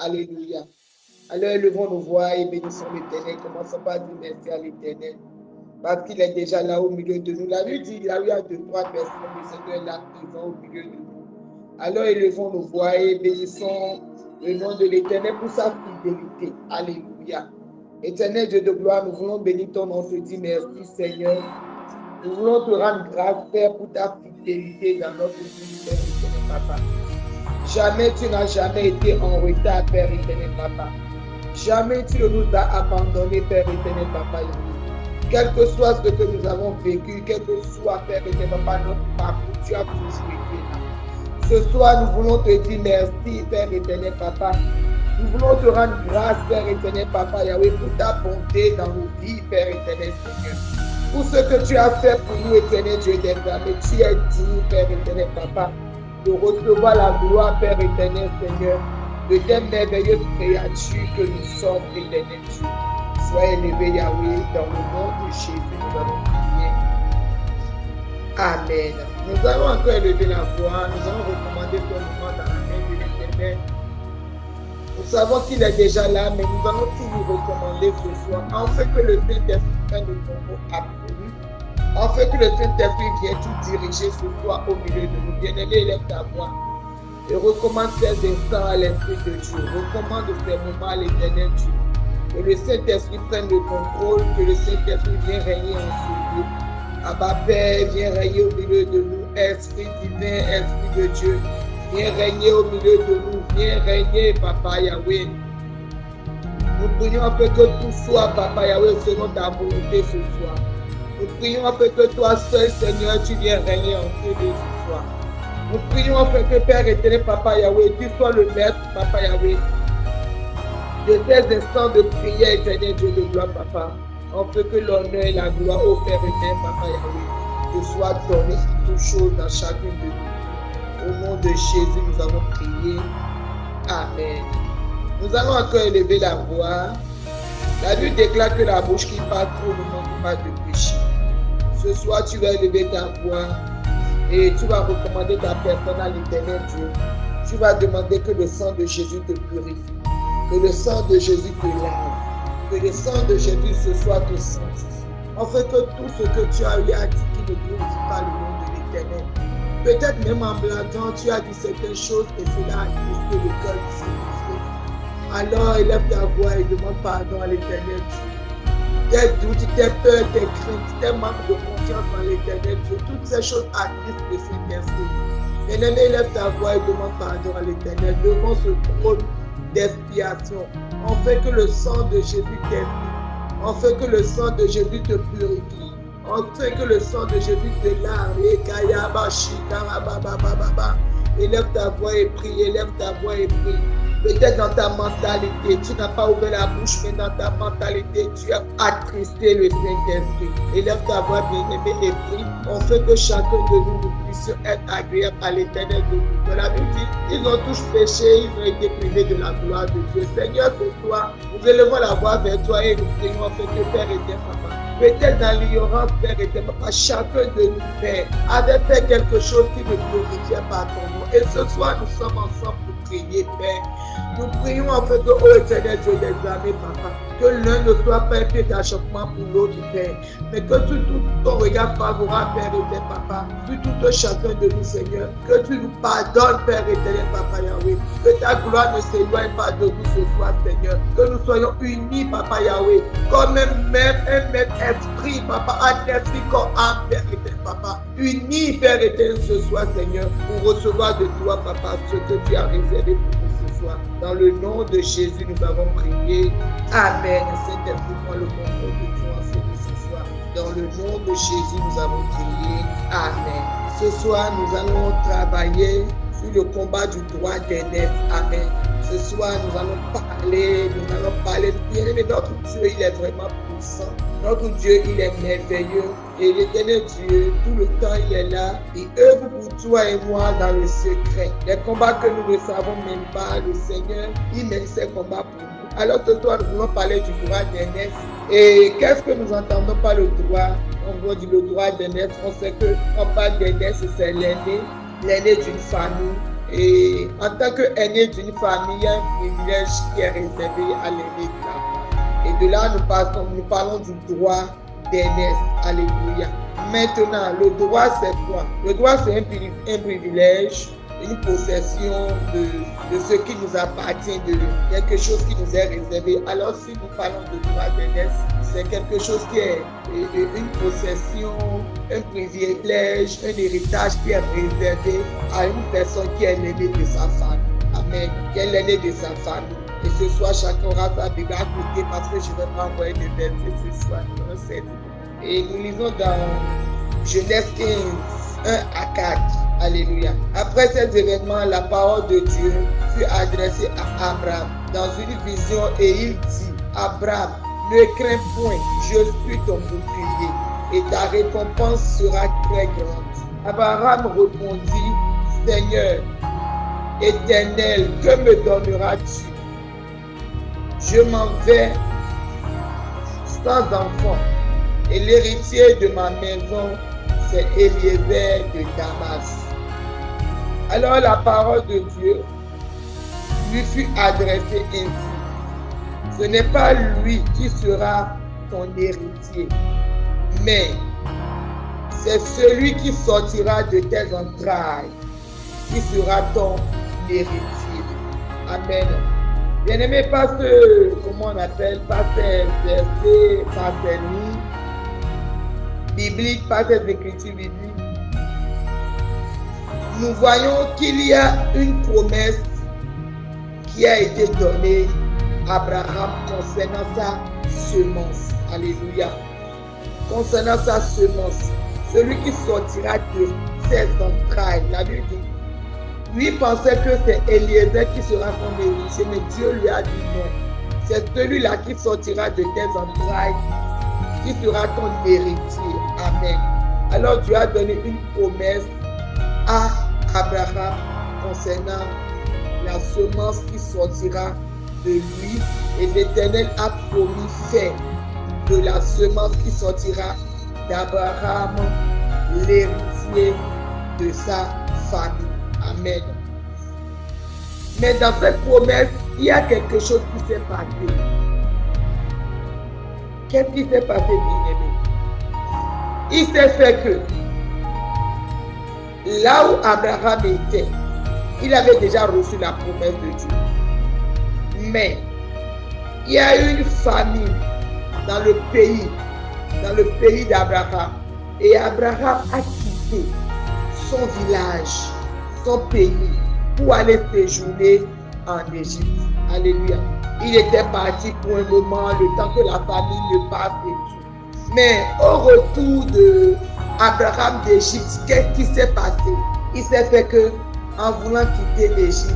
Alléluia. Alors élevons nos voix et bénissons l'Éternel. Commençons par dire merci à l'Éternel. Parce qu'il est déjà là au milieu de nous. La Bible dit, là où il y a 2-3 personnes, le Seigneur est là présent au milieu de nous. Alors élevons nos voix et bénissons le nom de l'Éternel pour sa fidélité. Alléluia. Éternel Dieu de gloire, nous voulons bénir ton nom. On te dit merci Seigneur. Nous voulons te rendre grâce, Père, pour ta fidélité dans notre vie, Père éternel, Papa. Jamais tu n'as jamais été en retard, Père éternel, Papa. Jamais tu ne nous as abandonnés, Père éternel, Papa. Quel que soit ce que nous avons vécu, quel que soit, Père éternel, Papa, notre parcours, tu as toujours été là. Ce soir, nous voulons te dire merci, Père éternel, Papa. Nous voulons te rendre grâce, Père éternel, Papa Yahweh, pour ta bonté dans nos vies, Père éternel, Seigneur. Pour ce que tu as fait pour nous, éternel Dieu des armées, tu es digne, Père éternel, Papa, de recevoir la gloire, Père éternel, Seigneur, de tes merveilleuses créatures que nous sommes, éternel Dieu. Sois élevé, Yahweh, dans le nom de Jésus, nous allons prier. Amen. Nous allons encore élever la voix, nous allons recommander ce moment dans la main de l'Éternel. Nous savons qu'il est déjà là, mais nous allons tout nous recommander ce soir, en fait que le Saint-Esprit prenne le contrôle absolu, en fait que le Saint-Esprit vienne tout diriger ce soir au milieu de nous. Bien-aimé, élève ta voix et recommande ces instants à l'Esprit de Dieu. Recommande ces moments à l'Éternel Dieu. Que le Saint-Esprit prenne le contrôle, que le Saint-Esprit vienne régner en ce lieu. Abba Père, viens régner au milieu de nous. Esprit divin, Esprit de Dieu, viens régner au milieu de nous. Viens régner, Papa Yahweh. Nous prions afin que tout soit, Papa Yahweh, selon ta volonté ce soir. Nous prions afin que toi seul, Seigneur, tu viens régner en ce lieu ce soir. Nous prions afin que Père éternel, Papa Yahweh, tu sois le maître, Papa Yahweh, de ces instants de prière, éternel Dieu de gloire, Papa. On fait que l'honneur et la gloire au Père éternel, Papa Yahweh, te soit donné sur toutes choses dans chacune de nous. Au nom de Jésus, nous avons prié. Amen. Nous allons encore élever la voix. La Bible déclare que la bouche qui parle trop ne manque pas de péché. Ce soir, tu vas élever ta voix et tu vas recommander ta personne à l'Éternel Dieu. Tu vas demander que le sang de Jésus te purifie, que le sang de Jésus te lave, que le sang de Jésus ce soir te sanctifie. En fait que tout ce que tu as eu à dire qui ne glorifie pas le nom de l'Éternel. Peut-être même en blaguant, tu as dit certaines choses et cela a attristé le cœur du Saint-Esprit. Alors élève ta voix et demande pardon à l'Éternel Dieu. Tes doutes, tes peurs, tes craintes, tes manques de confiance en l'Éternel Dieu, toutes ces choses attristent le Saint-Esprit. Bien-aimé, élève ta voix et demande pardon à l'Éternel devant ce trône d'expiation. On fait que le sang de Jésus t'expie. On fait que le sang de Jésus te purifie. On fait que le sang de Jésus te lave. Élève ta voix et prie, élève ta voix et prie. Peut-être dans ta mentalité, tu n'as pas ouvert la bouche, mais dans ta mentalité, tu as attristé le Saint-Esprit. Élève ta voix, bien-aimé, et prie. On fait que chacun de nous puissions être agréables à l'Éternel de nous. Dans la Bible dit, ils ont tous péché, ils ont été privés de la gloire de Dieu. Seigneur, ce soir, nous élevons la voix vers toi et nous prions en fait que Père éternel, Papa. Peut-être dans l'ignorance, Père éternel, Papa, chacun de nous, Père, avait fait quelque chose qui ne glorifiait pas ton nom. Et ce soir, nous sommes ensemble pour prier, Père. Nous prions en fait que, ô éternel Dieu des armées, Papa, que l'un ne soit pas un pied d'achoppement pour l'autre, Père, mais que tout ton regard favorable, Père éternel, Papa, sur tout chacun de nous, Seigneur, que tu nous pardonnes, Père éternel, Papa Yahweh, que ta gloire ne s'éloigne pas de nous ce soir, Seigneur, que nous soyons unis, Papa Yahweh, comme un même esprit, Papa, un esprit comme âme, Père éternel, Papa, unis, Père éternel, ce soir, Seigneur, pour recevoir de toi, Papa, ce que tu as réservé pour nous ce soir. Dans le nom de Jésus, nous avons prié. Amen. Saint-Esprit, prends le contrôle de toi ce soir. Dans le nom de Jésus, nous avons prié. Amen. Ce soir, nous allons travailler sur le combat du droit d'aînesse. Amen. Ce soir, nous allons parler de bien, mais notre Dieu, il est vraiment puissant. Notre Dieu, il est merveilleux. Et l'Éternel Dieu, tout le temps, il est là. Il œuvre pour toi et moi dans le secret. Les combats que nous ne savons même pas, le Seigneur, il mène ces combats pour nous. Alors ce soir, nous voulons parler du droit d'aînesse. Et qu'est-ce que nous entendons par le droit? On dit le droit d'aînesse. On sait que quand on parle d'aînesse, c'est l'aîné d'une famille. Et en tant qu'aîné d'une famille, il y a un privilège qui est réservé à l'aîné de la famille. Et de là, nous parlons du droit d'aînesse. Alléluia. Maintenant, le droit, c'est quoi? Le droit, c'est un privilège, une possession de ce qui nous appartient, de quelque chose qui nous est réservé. Alors, si nous parlons de droit d'aînesse, c'est quelque chose qui est une possession, un privilège, un héritage qui est réservé à une personne qui est l'aînée de sa famille. Amen. Qui est l'aînée de sa famille. Et ce soir, chacun aura sa Bible à côté parce que je ne vais pas envoyer des versets ce soir. Et nous lisons dans Genèse 15, 1 à 4. Alléluia. Après cet événement, la parole de Dieu fut adressée à Abraham dans une vision et il dit, Abraham, ne crains point, je suis ton bouclier et ta récompense sera très grande. Abraham répondit, Seigneur, Éternel, que me donneras-tu? Je m'en vais sans enfant et l'héritier de ma maison, c'est Eliezer de Damas. Alors la parole de Dieu lui fut adressée ainsi. Ce n'est pas lui qui sera ton héritier, mais c'est celui qui sortira de tes entrailles qui sera ton héritier. Amen. Bien-aimé, pas ce, comment on appelle, pas ces versets, pas ces lignes bibliques, pas ces écritures bibliques. Nous voyons qu'il y a une promesse qui a été donnée à Abraham concernant sa semence. Alléluia. Concernant sa semence, celui qui sortira de ses entrailles. La Bible dit, lui pensait que c'est Eliezer qui sera son héritier, mais Dieu lui a dit non. C'est celui-là qui sortira de tes entrailles, qui sera ton héritier. Amen. Alors Dieu a donné une promesse à Abraham concernant la semence qui sortira de lui, et l'Éternel a promis faire de la semence qui sortira d'Abraham l'héritier de sa famille. Amen. Mais dans cette promesse, il y a quelque chose qui s'est passé. Qu'est-ce qui s'est passé, bien-aimé? Il s'est fait que là où Abraham était, il avait déjà reçu la promesse de Dieu. Mais il y a eu une famine dans le pays d'Abraham. Et Abraham a quitté son village, son pays, pour aller séjourner en Égypte. Alléluia. Il était parti pour un moment, le temps que la famille ne parte et tout. Mais au retour de Abraham d'Égypte, qu'est-ce qui s'est passé? Il s'est fait que, en voulant quitter l'Égypte,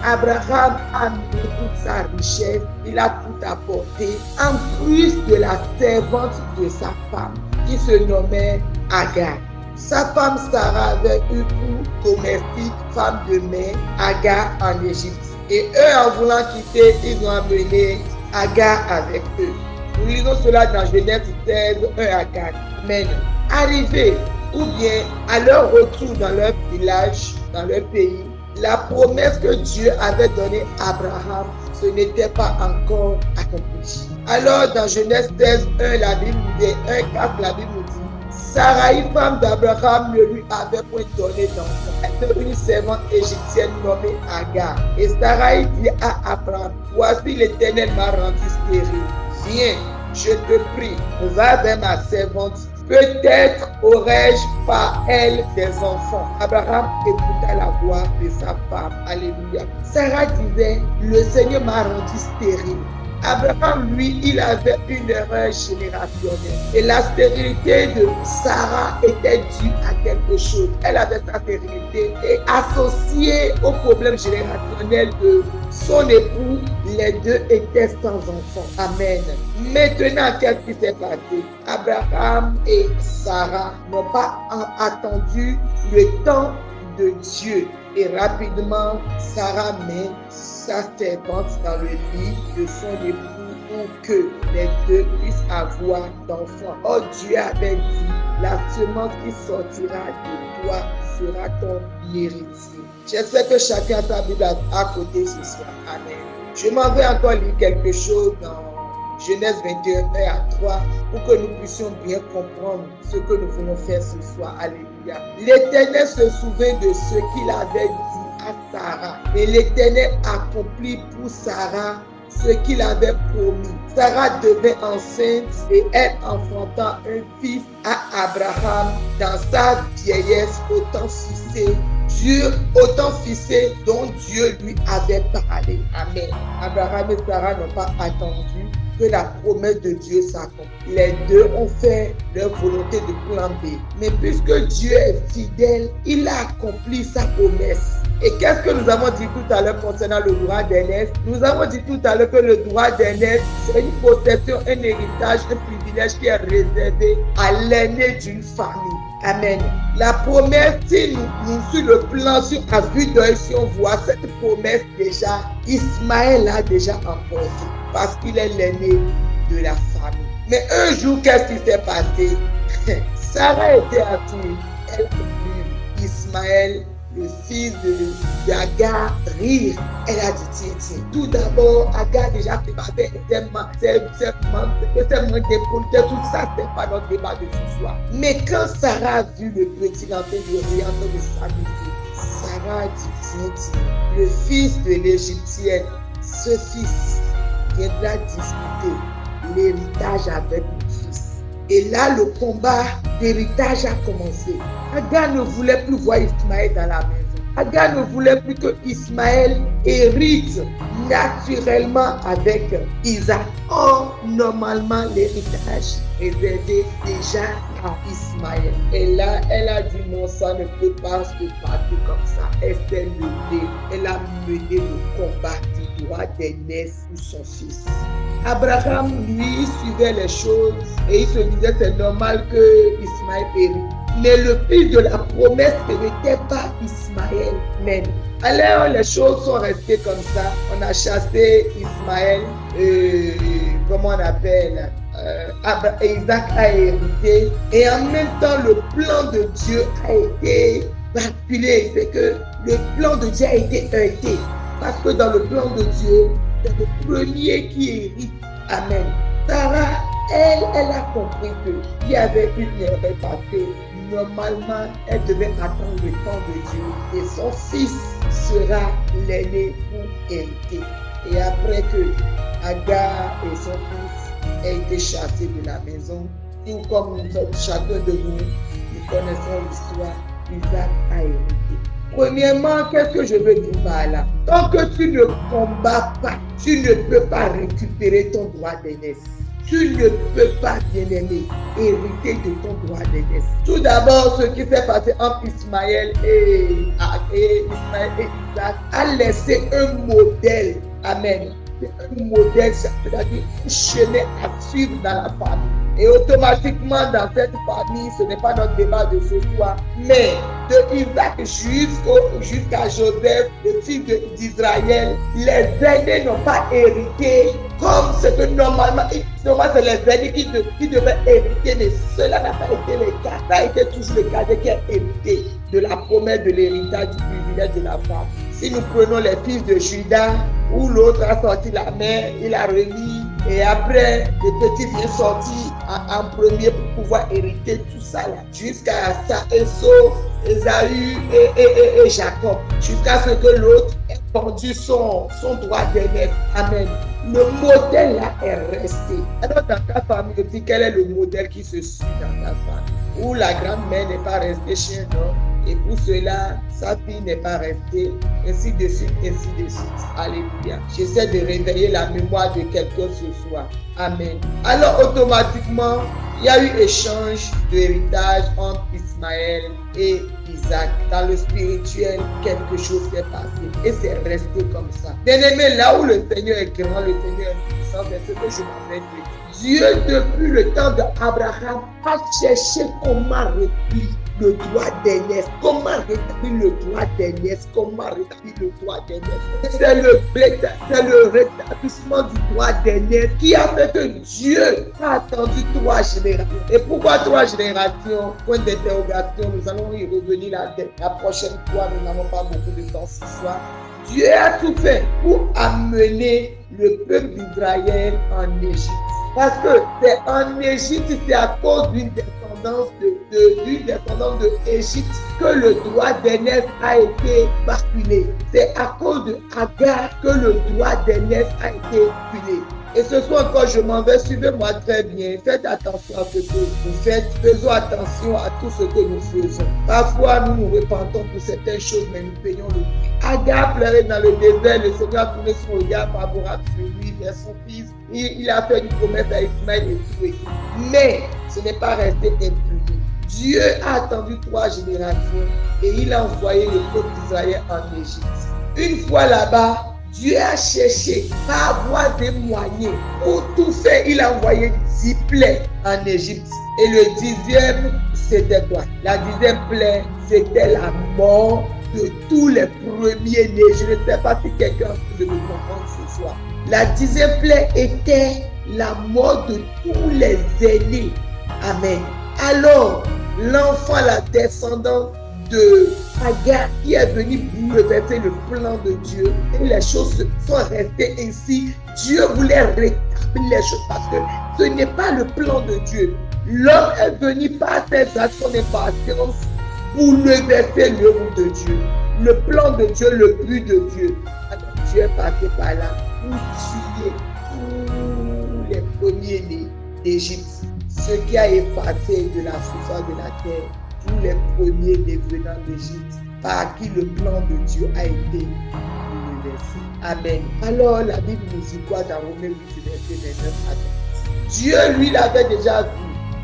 Abraham a mis toute sa richesse, il a tout apporté, en plus de la servante de sa femme, qui se nommait Agar. Sa femme Sarah avait eu pour domestique, femme de main, Agar en Égypte. Et eux, en voulant quitter, ils ont amené Agar avec eux. Nous lisons cela dans Genèse 16, 1 à 4. Mais arrivés, ou bien à leur retour dans leur village, dans leur pays, la promesse que Dieu avait donnée à Abraham, ce n'était pas encore accompli. Alors, dans Genèse 16, 1, la Bible dit, 1, 4, la Bible nous dit, Sarai, femme d'Abraham, ne lui avait point donné d'enfant. Elle était une servante égyptienne nommée Agar. Et Sarai dit à Abraham, voici l'Éternel m'a rendu stérile. Viens, je te prie, va vers ma servante. Peut-être aurais-je par elle des enfants. Abraham écouta la voix de sa femme. Alléluia. Sarah disait, le Seigneur m'a rendu stérile. Abraham, lui, il avait une erreur générationnelle. Et la stérilité de Sarah était due à quelque chose. Elle avait sa stérilité et associée au problème générationnel de son époux, les deux étaient sans enfants. Amen. Maintenant, qu'est-ce qui s'est passé? Abraham et Sarah n'ont pas attendu le temps de Dieu. Et rapidement, Sarah met sa servante dans le lit de son époux pour que les deux puissent avoir d'enfants. Oh, Dieu avait dit, la semence qui sortira de toi sera ton héritier. J'espère que chacun a sa Bible à côté ce soir. Amen. Je m'en vais encore lire quelque chose dans Genèse 21, 1 à 3, pour que nous puissions bien comprendre ce que nous voulons faire ce soir. Alléluia. L'Éternel se souvint de ce qu'il avait dit à Sarah. Et l'Éternel accomplit pour Sarah ce qu'il avait promis. Sarah devint enceinte et elle enfanta un fils à Abraham dans sa vieillesse au temps fixé dont Dieu lui avait parlé. Amen. Abraham et Sarah n'ont pas attendu que la promesse de Dieu s'accomplisse. Les deux ont fait leur volonté de plan B. Mais puisque Dieu est fidèle, il a accompli sa promesse. Et qu'est-ce que nous avons dit tout à l'heure concernant le droit d'aînesse? Nous avons dit tout à l'heure que le droit d'aînesse, c'est une possession, un héritage, un privilège qui est réservé à l'aîné d'une famille. Amen. La promesse, si nous sur le plan, à vue d'œil, si on voit cette promesse déjà, Ismaël a déjà emporté parce qu'il est l'aîné de la famille. Mais un jour, qu'est-ce qui s'est passé? Sarah était assise. Elle a vu Ismaël, le fils d'Agar, rire. Elle a dit, tiens. Tout d'abord, Agar déjà préparé ses manques d'épaule, tout ça, c'est pas notre débat de ce soir. Mais quand Sarah a vu le petit en train de rire, en train de s'amuser, Sarah a dit, tiens, le fils de l'Égyptienne, ce fils viendra discuter l'héritage avec mon fils. Et là, le combat d'héritage a commencé. Agar ne voulait plus voir Ismaël dans la maison. Agar ne voulait plus que Ismaël hérite naturellement avec Isaac. Or, normalement, l'héritage réservé déjà à Ismaël. Et là, elle a dit non, ça ne peut pas se passer comme ça. Elle s'est levée. Elle a mené le combat du droit d'aînesse pour son fils. Abraham, lui, suivait les choses et il se disait c'est normal que Ismaël hérite. Mais le fils de la promesse n'était pas Ismaël même. Alors les choses sont restées comme ça. On a chassé Ismaël, comment on appelle, Isaac a hérité. Et en même temps, le plan de Dieu a été basculé. C'est que le plan de Dieu a été heurté. Parce que dans le plan de Dieu, c'est le premier qui hérite. Amen. Sarah, elle a compris qu'il y avait une erreur parce que normalement, elle devait attendre le temps de Dieu et son fils sera l'aîné pour hériter. Et après que Agar et son fils aient été chassés de la maison, tout comme chacun de nous connaissons l'histoire, Isaac a hérité. Premièrement, qu'est-ce que je veux dire par là? Tant que tu ne combats pas, tu ne peux pas récupérer ton droit d'aînesse. Tu ne peux pas, bien-aimé, hériter de ton droit d'aînesse. Tout d'abord, ce qui s'est passé entre Ismaël et Isaac a laissé un modèle. Amen. C'est un modèle, c'est-à-dire un chemin à suivre dans la famille. Et automatiquement, dans cette famille, ce n'est pas notre débat de ce soir, mais de Isaac jusqu'à Joseph, le fils d'Israël, les aînés n'ont pas hérité comme ce que normalement c'est les aînés qui devaient hériter, mais cela n'a pas été le cas. Ça a été toujours le cas qui a hérité de la promesse de l'héritage du privilège de la femme. Si nous prenons les fils de Judas, où l'autre a sorti la main, il a remis, et après, le petit vient sortir en premier pour pouvoir hériter tout ça là, jusqu'à Ésaü et Jacob, jusqu'à ce que l'autre ait pendu son droit d'aînesse. Amen. Le modèle là est resté. Alors dans ta famille aussi, quel est le modèle qui se suit dans ta famille? Où la grand-mère n'est pas restée chez un homme, et pour cela, sa fille n'est pas restée, ainsi de suite, ainsi de suite. Alléluia. J'essaie de réveiller la mémoire de quelqu'un ce soir. Amen. Alors automatiquement, il y a eu échange d'héritage entre Ismaël et Isaac. Dans le spirituel, quelque chose s'est passé et c'est resté comme ça. Bien-aimé, là où le Seigneur est grand, le Seigneur est puissant, c'est ce que je m'en vais te dire. Dieu, depuis le temps d'Abraham, a cherché comment répliquer le droit d'aînesse. Comment rétablir le droit d'aînesse? Comment rétablir le droit d'aînesse? C'est le rétablissement du droit d'aînesse qui a fait que Dieu a attendu 3 générations. Et pourquoi 3 générations? Point d'interrogation, nous allons y revenir la prochaine fois. Nous n'avons pas beaucoup de temps ce soir. Dieu a tout fait pour amener le peuple d'Israël en Égypte. Parce que c'est en Égypte, c'est à cause d'une descendance de Égypte que le droit d'aînesse a été basculé. C'est à cause de Agar que le droit d'aînesse a été basculé. Et ce soir encore, je m'en vais, suivez-moi très bien. Faites attention à ce que vous faites. Faisons attention à tout ce que nous faisons. Parfois, nous nous repentons pour certaines choses, mais nous payons le prix. Agar pleurait dans le désert. Le Seigneur a tourné son regard favorable sur lui, vers son fils. Il a fait une promesse à Ismaël et tué. Mais ce n'est pas resté impuni. Dieu a attendu 3 générations et il a envoyé le peuple d'Israël en Égypte. Une fois là-bas, Dieu a cherché par avoir des moyens pour tout faire. Il a envoyé 10 plaies en Égypte. Et le 10e, c'était quoi? La 10e plaie, c'était la mort de tous les premiers-nés. Je ne sais pas si quelqu'un peut me comprendre ce soir. La 10e plaie était la mort de tous les aînés. Amen. Alors, l'enfant, la descendante de Agar qui est venu bouleverser le plan de Dieu, et les choses sont restées ainsi. Dieu voulait rétablir les choses parce que ce n'est pas le plan de Dieu. L'homme est venu par ses actions d'impatience bouleverser l'œuvre de Dieu, le plan de Dieu, le but de Dieu. Alors Dieu est passé par là pour tuer tous les premiers-nés d'Égypte, ce qui a effacé de la surface de la terre tous les premiers-nés venant d'Égypte, par qui le plan de Dieu a été bouleversé. Amen. Alors la Bible nous dit quoi dans Romains 8, verset 29 à 30? Dieu, lui, l'avait déjà vu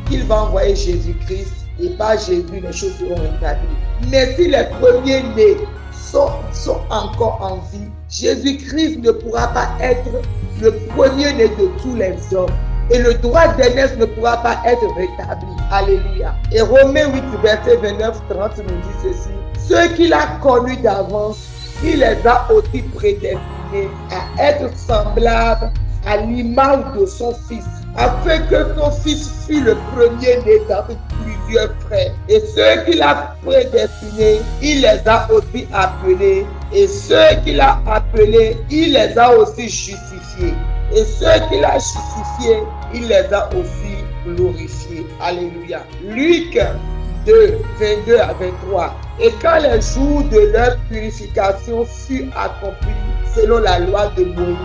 qu'il va envoyer Jésus-Christ et par Jésus, les choses seront rétablies. Mais si les premiers-nés sont encore en vie, Jésus-Christ ne pourra pas être le premier-né de tous les hommes. Et le droit d'aînesse ne pourra pas être rétabli. Alléluia. Et Romains 8, verset 29-30 nous dit ceci. Ceux qu'il a connus d'avance, il les a aussi prédestinés à être semblables à l'image de son Fils, afin que son Fils fût le premier-né d'avec plusieurs frères. Et ceux qu'il a prédestinés, il les a aussi appelés. Et ceux qu'il a appelés, il les a aussi justifiés. Et ceux qu'il a justifiés, il les a aussi glorifiés. Alléluia. Luc 2, 22 à 23. Et quand les jours de leur purification furent accomplis, selon la loi de Moïse,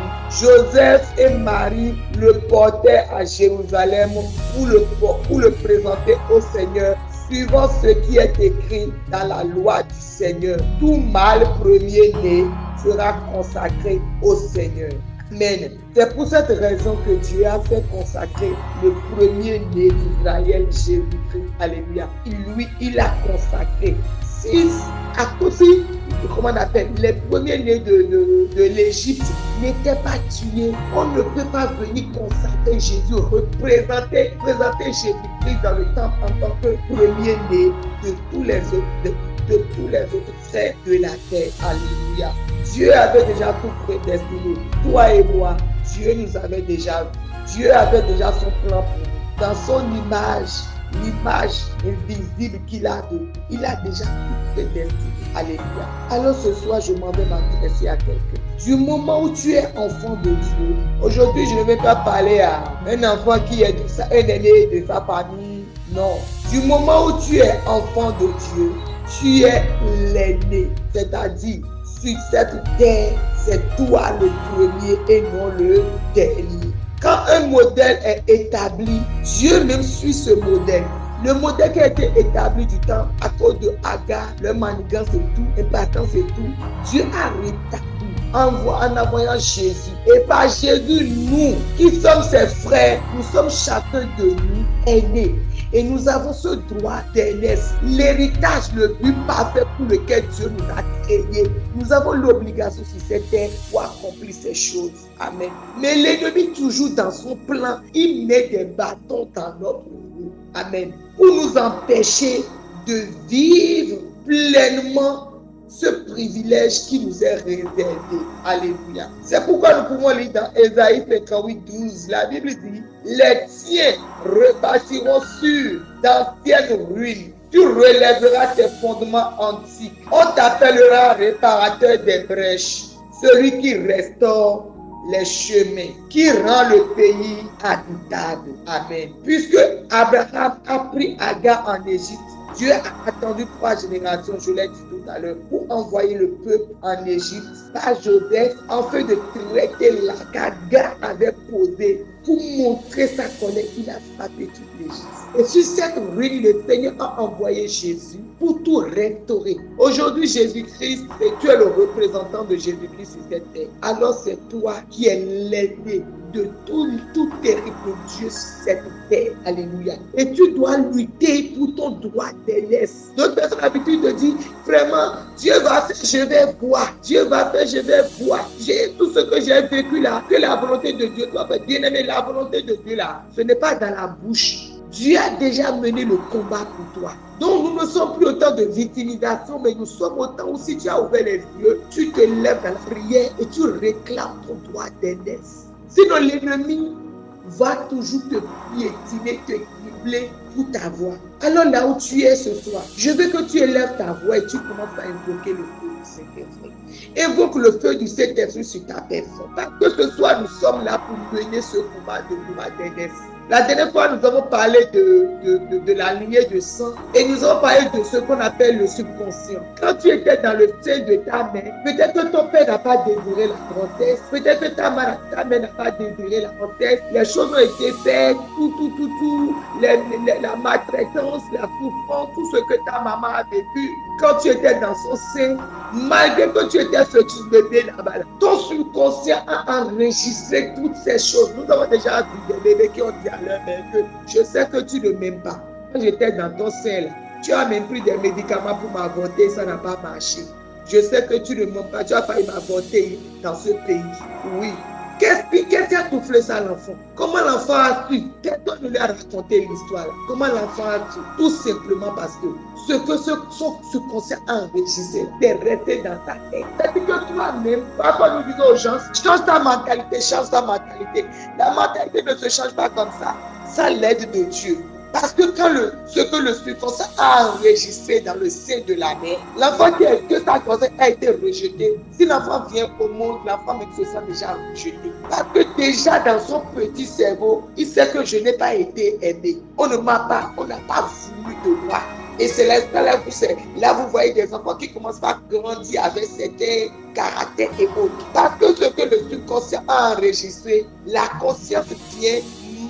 Joseph et Marie le portaient à Jérusalem pour le présenter au Seigneur, suivant ce qui est écrit dans la loi du Seigneur. Tout mâle premier-né sera consacré au Seigneur. Amen. C'est pour cette raison que Dieu a fait consacrer le premier-né d'Israël, Jésus-Christ. Alléluia. Il a consacré. À côté, comment on appelle, les premiers-nés de l'Égypte n'étaient pas tués. On ne peut pas venir consacrer Jésus, présenter Jésus-Christ dans le temple en tant que premier-né de tous les autres frères de la terre. Alléluia. Dieu avait déjà tout prédestiné. Toi et moi, Dieu nous avait déjà vu. Dieu avait déjà son plan pour nous. Dans son image, l'image invisible qu'il a de nous, il a déjà tout prédestiné. Alléluia. Alors ce soir, je m'en vais m'adresser à quelqu'un. Du moment où tu es enfant de Dieu, aujourd'hui, je ne vais pas parler à un enfant qui est un aîné de sa famille. Non. Du moment où tu es enfant de Dieu, tu es l'aîné. C'est-à-dire, sur cette terre, c'est toi le premier et non le dernier. Quand un modèle est établi, Dieu même suit ce modèle. Le modèle qui a été établi du temps à cause de Agar, le manigance et tout, impatience et tout, Dieu a rétabli en envoyant Jésus. Et par Jésus, nous qui sommes ses frères, nous sommes chacun de nous aînés. Et nous avons ce droit d'aînesse, l'héritage, le but parfait pour lequel Dieu nous a créés. Nous avons l'obligation sur cette terre pour accomplir ces choses. Amen. Mais l'ennemi, toujours dans son plan, il met des bâtons dans notre roue. Amen. Pour nous empêcher de vivre pleinement ce privilège qui nous est réservé. Alléluia. C'est pourquoi nous pouvons lire dans Ésaïe 58, 12. La Bible dit, les tiens rebâtiront sur d'anciennes ruines. Tu relèveras tes fondements antiques. On t'appellera réparateur des brèches, celui qui restaure les chemins, qui rend le pays habitable. Amen. Puisque Abraham a pris Agar en Égypte, Dieu a attendu 3 générations, je l'ai dit tout à l'heure, pour envoyer le peuple en Égypte par Joseph, afin de traiter la qu'Agar avait posée pour montrer sa colère. Il a frappé toute l'Égypte. Et sur cette ruine, le Seigneur a envoyé Jésus pour tout restaurer. Aujourd'hui, Jésus-Christ, et tu es le représentant de Jésus-Christ sur cette terre. Alors c'est toi qui es l'aîné de tout terrible Dieu sur cette terre. Alléluia. Et tu dois lutter pour ton droit d'aînesse. D'autres personnes ont l'habitude de dire, vraiment, Dieu va faire, je vais voir. Dieu va faire, je vais voir. Tout ce que j'ai vécu là, que la volonté de Dieu doit faire. Bien aimé, la volonté de Dieu là, ce n'est pas dans la bouche. Dieu a déjà mené le combat pour toi. Donc nous ne sommes plus au temps de victimisation, mais nous sommes au temps où si tu as ouvert les yeux, tu te lèves dans la prière et tu réclames ton droit d'aînesse. Sinon l'ennemi va toujours te piétiner, te cribler pour ta voix. Alors là où tu es ce soir, je veux que tu élèves ta voix et tu commences à invoquer le feu du Saint-Esprit. Invoque le feu du Saint-Esprit sur ta personne. Parce que ce soir, nous sommes là pour mener ce combat de droit d'aînesse. La dernière fois, nous avons parlé de la lignée de sang et nous avons parlé de ce qu'on appelle le subconscient. Quand tu étais dans le sein de ta mère, peut-être que ton père n'a pas désiré la grossesse, peut-être que ta mère n'a pas désiré la grossesse, les choses ont été faites, la maltraitance, la souffrance, tout ce que ta maman a vécu quand tu étais dans son sein, malgré que tu étais ce petit bébé là-bas, ton subconscient a enregistré toutes ces choses. Nous avons déjà vu des bébés qui ont dit à leur mère que je sais que tu ne m'aimes pas. Quand j'étais dans ton sein là, tu as même pris des médicaments pour m'avorter, ça n'a pas marché. Je sais que tu ne m'aimes pas, tu as failli m'avorter dans ce pays. Oui. Qu'est-ce qui a soufflé ça à l'enfant? Comment l'enfant a su? Quelqu'un nous lui a raconté l'histoire. Comment l'enfant a su? Tout simplement parce que ce que son subconscient a enregistré est resté dans ta tête. C'est-à-dire que toi-même, parfois nous disons aux gens, change ta mentalité, change ta mentalité. La mentalité ne se change pas comme ça. Ça l'aide de Dieu. Parce que quand ce que le subconscient a enregistré dans le sein de la mère, l'enfant que sa grossesse a été rejetée, si l'enfant vient au monde, l'enfant même se sent déjà rejeté. Parce que déjà dans son petit cerveau, il sait que je n'ai pas été aimé. On ne m'a pas, on n'a pas voulu de moi. Et c'est là vous voyez des enfants qui commencent à grandir avec certains caractères et autres. Parce que ce que le subconscient a enregistré, la conscience vient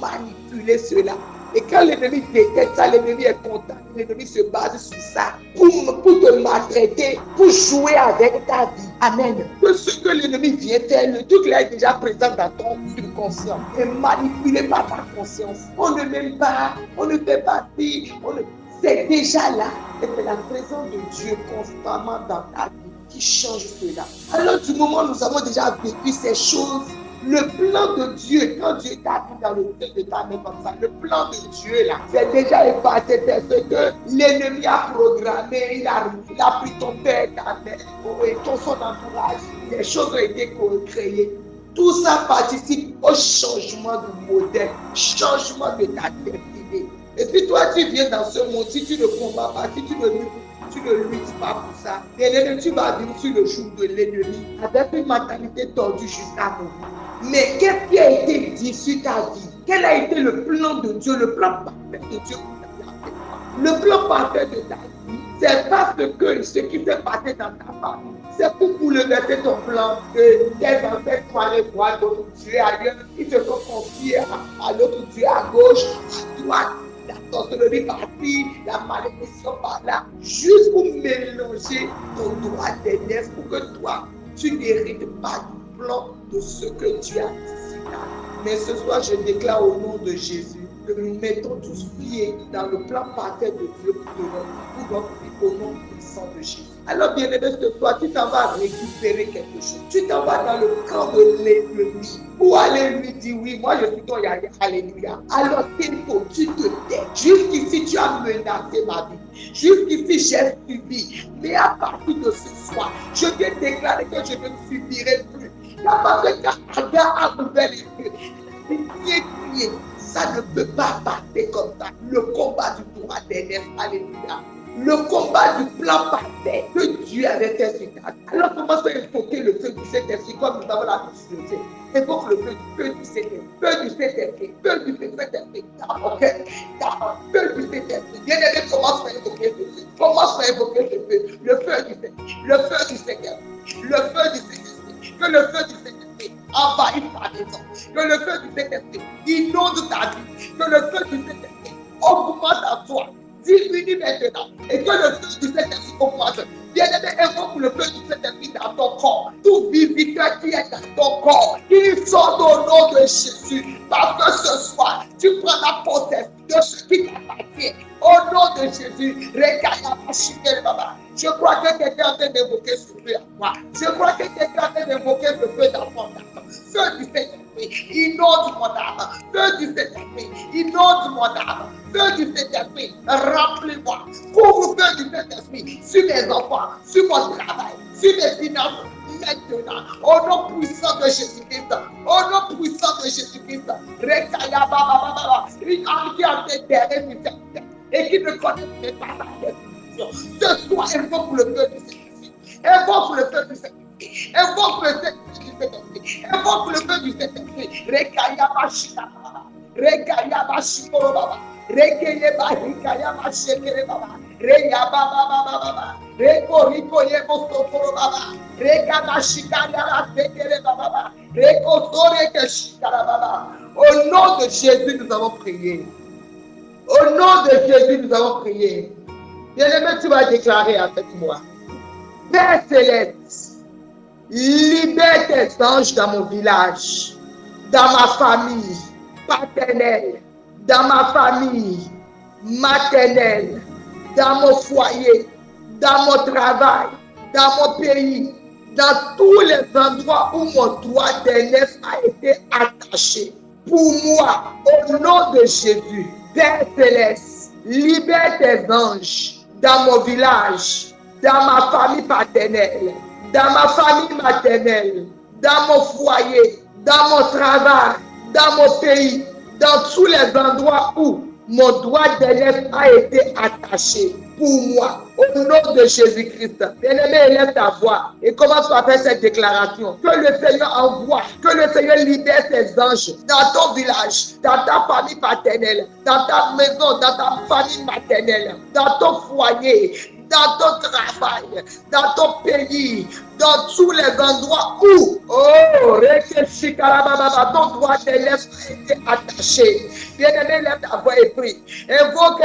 manipuler cela. Et quand l'ennemi détecte ça, l'ennemi est content. L'ennemi se base sur ça pour te maltraiter, pour jouer avec ta vie. Amen. Que ce que l'ennemi vient faire, le truc là est déjà présent dans ton subconscient. Et manipulé par ta conscience. On ne m'aime pas, on ne fait pas ci, c'est déjà là. Et c'est la présence de Dieu constamment dans ta vie qui change cela. Alors du moment où nous avons déjà vécu ces choses, le plan de Dieu, quand Dieu t'a mis dans le sein de ta mère comme ça, le plan de Dieu là, c'est déjà effacé, c'est ce que l'ennemi a programmé, il a pris ton père, ta mère, et son entourage, les choses ont été créées. Tout ça participe au changement du modèle, changement de ta destinée. Et si toi tu viens dans ce monde, si tu ne combats pas, si tu ne luttes pas pour ça, l'ennemi, tu vas vivre sur le joug de l'ennemi avec une mentalité tordue jusqu'à mourir. Mais qu'est-ce qui a été dit sur ta vie? Quel a été le plan de Dieu, le plan parfait de Dieu pour ta vie? Le plan parfait de ta vie, c'est parce que ce qui s'est passé dans ta famille, c'est pour bouleverser ton plan, que tes ancêtres soient allés voir d'autres dieux ailleurs, ils se sont confiés à l'autre Dieu à gauche, à droite. La sorcellerie par-ci, la malédiction par-là, juste pour mélanger ton droit d'aînesse pour que toi, tu n'hérites pas du plan de ce que Dieu a décidé. Mais ce soir, je déclare au nom de Jésus que nous mettons tous pieds dans le plan parfait de Dieu pour notre vie au nom puissant de Jésus. Alors, bien-aimé, ce soir, tu t'en vas récupérer quelque chose. Tu t'en vas dans le camp de l'ennemi pour aller lui dire, oui, moi je suis ton Yahya, alléluia. Alors, Tépo, tu te tais. Jusqu'ici, tu as menacé ma vie. Jusqu'ici, j'ai subi. Mais à partir de ce soir, je viens déclarer que je ne subirai plus. Parce que quand Agar a ouvert les yeux, crié, ça ne peut pas passer comme ça. Le combat du droit des alléluia. Le combat du plan parfait que Dieu avait fait sur terre. Alors commence à invoquer le feu du Saint-Esprit comme nous avons l'habitude de faire. Invoque le feu du Saint-Esprit, feu du Saint-Esprit, feu du Saint-Esprit, feu du Saint-Esprit. Bien-aimé, commence à invoquer le feu. Commence à invoquer le feu du Saint-Esprit, le feu du Saint-Esprit, le feu du Saint-Esprit. Que le feu du Saint-Esprit envahisse ta maison. Que le feu du Saint-Esprit inonde ta vie. Que le feu du Saint-Esprit augmente ta foi. Diminue maintenant et que le feu du Saint-Esprit augmente. Bien-aimé, invoque le feu du Saint-Esprit dans ton corps. Tout visiteur qui est dans ton corps, qu'il sorte au nom de Jésus. Parce que ce soir, tu prends la possession de ce qui t'appartient. Au nom de Jésus, je crois que quelqu'un est en train d'évoquer ce feu à moi. Je crois que quelqu'un est en train d'évoquer ce feu dans mon âme. Feu du Saint-Esprit, inonde mon âme. Feu du Saint-Esprit, inonde mon âme. Feu du Saint-Esprit, remplis-moi. Couvre feu du Saint-Esprit sur mes enfants, sur mon travail, sur mes finances. Maintenant, au nom puissant de Jésus-Christ, au nom puissant de Jésus-Christ, Rekaya Baba Baba, une âme qui a été terrée sur cette terre et qui ne connaît même pas sa définition. Ce soir, invoque le feu du Saint-Esprit, invoque le feu du Saint-Esprit, invoque le feu du Saint-Esprit, invoque le feu du Saint-Esprit, Rekaya Bashika Baba, Rekaya Bashikoro Baba, Rekaya Barikaya Bashikere Baba, Reya Baba Baba Baba. Reko Riko Yebo Sokoro Baba, Reka Mashikaya la Sekere Baba, Reko Sore Shikara Baba. Au nom de Jésus, nous avons prié. Au nom de Jésus, nous avons prié. Bien-aimé, tu vas déclarer avec moi. Père Céleste, libère tes anges dans mon village, dans ma famille paternelle, dans ma famille maternelle, dans mon foyer, dans mon travail, dans mon pays, dans tous les endroits où mon droit d'aînesse a été attaché. Pour moi, au nom de Jésus, Père Céleste, libère tes anges dans mon village, dans ma famille paternelle, dans ma famille maternelle, dans mon foyer, dans mon travail, dans mon pays, dans tous les endroits où mon droit d'aînesse a été attaché. Pour moi, au nom de Jésus-Christ. Bien-aimé, élève ta voix et commence à faire cette déclaration. Que le Seigneur envoie, que le Seigneur libère ses anges dans ton village, dans ta famille paternelle, dans ta maison, dans ta famille maternelle, dans ton foyer, dans ton travail, dans ton pays, dans tous les endroits où, ton droit d'aînesse a été attaché. Bien-aimé, lève ta voix et prie. Invoque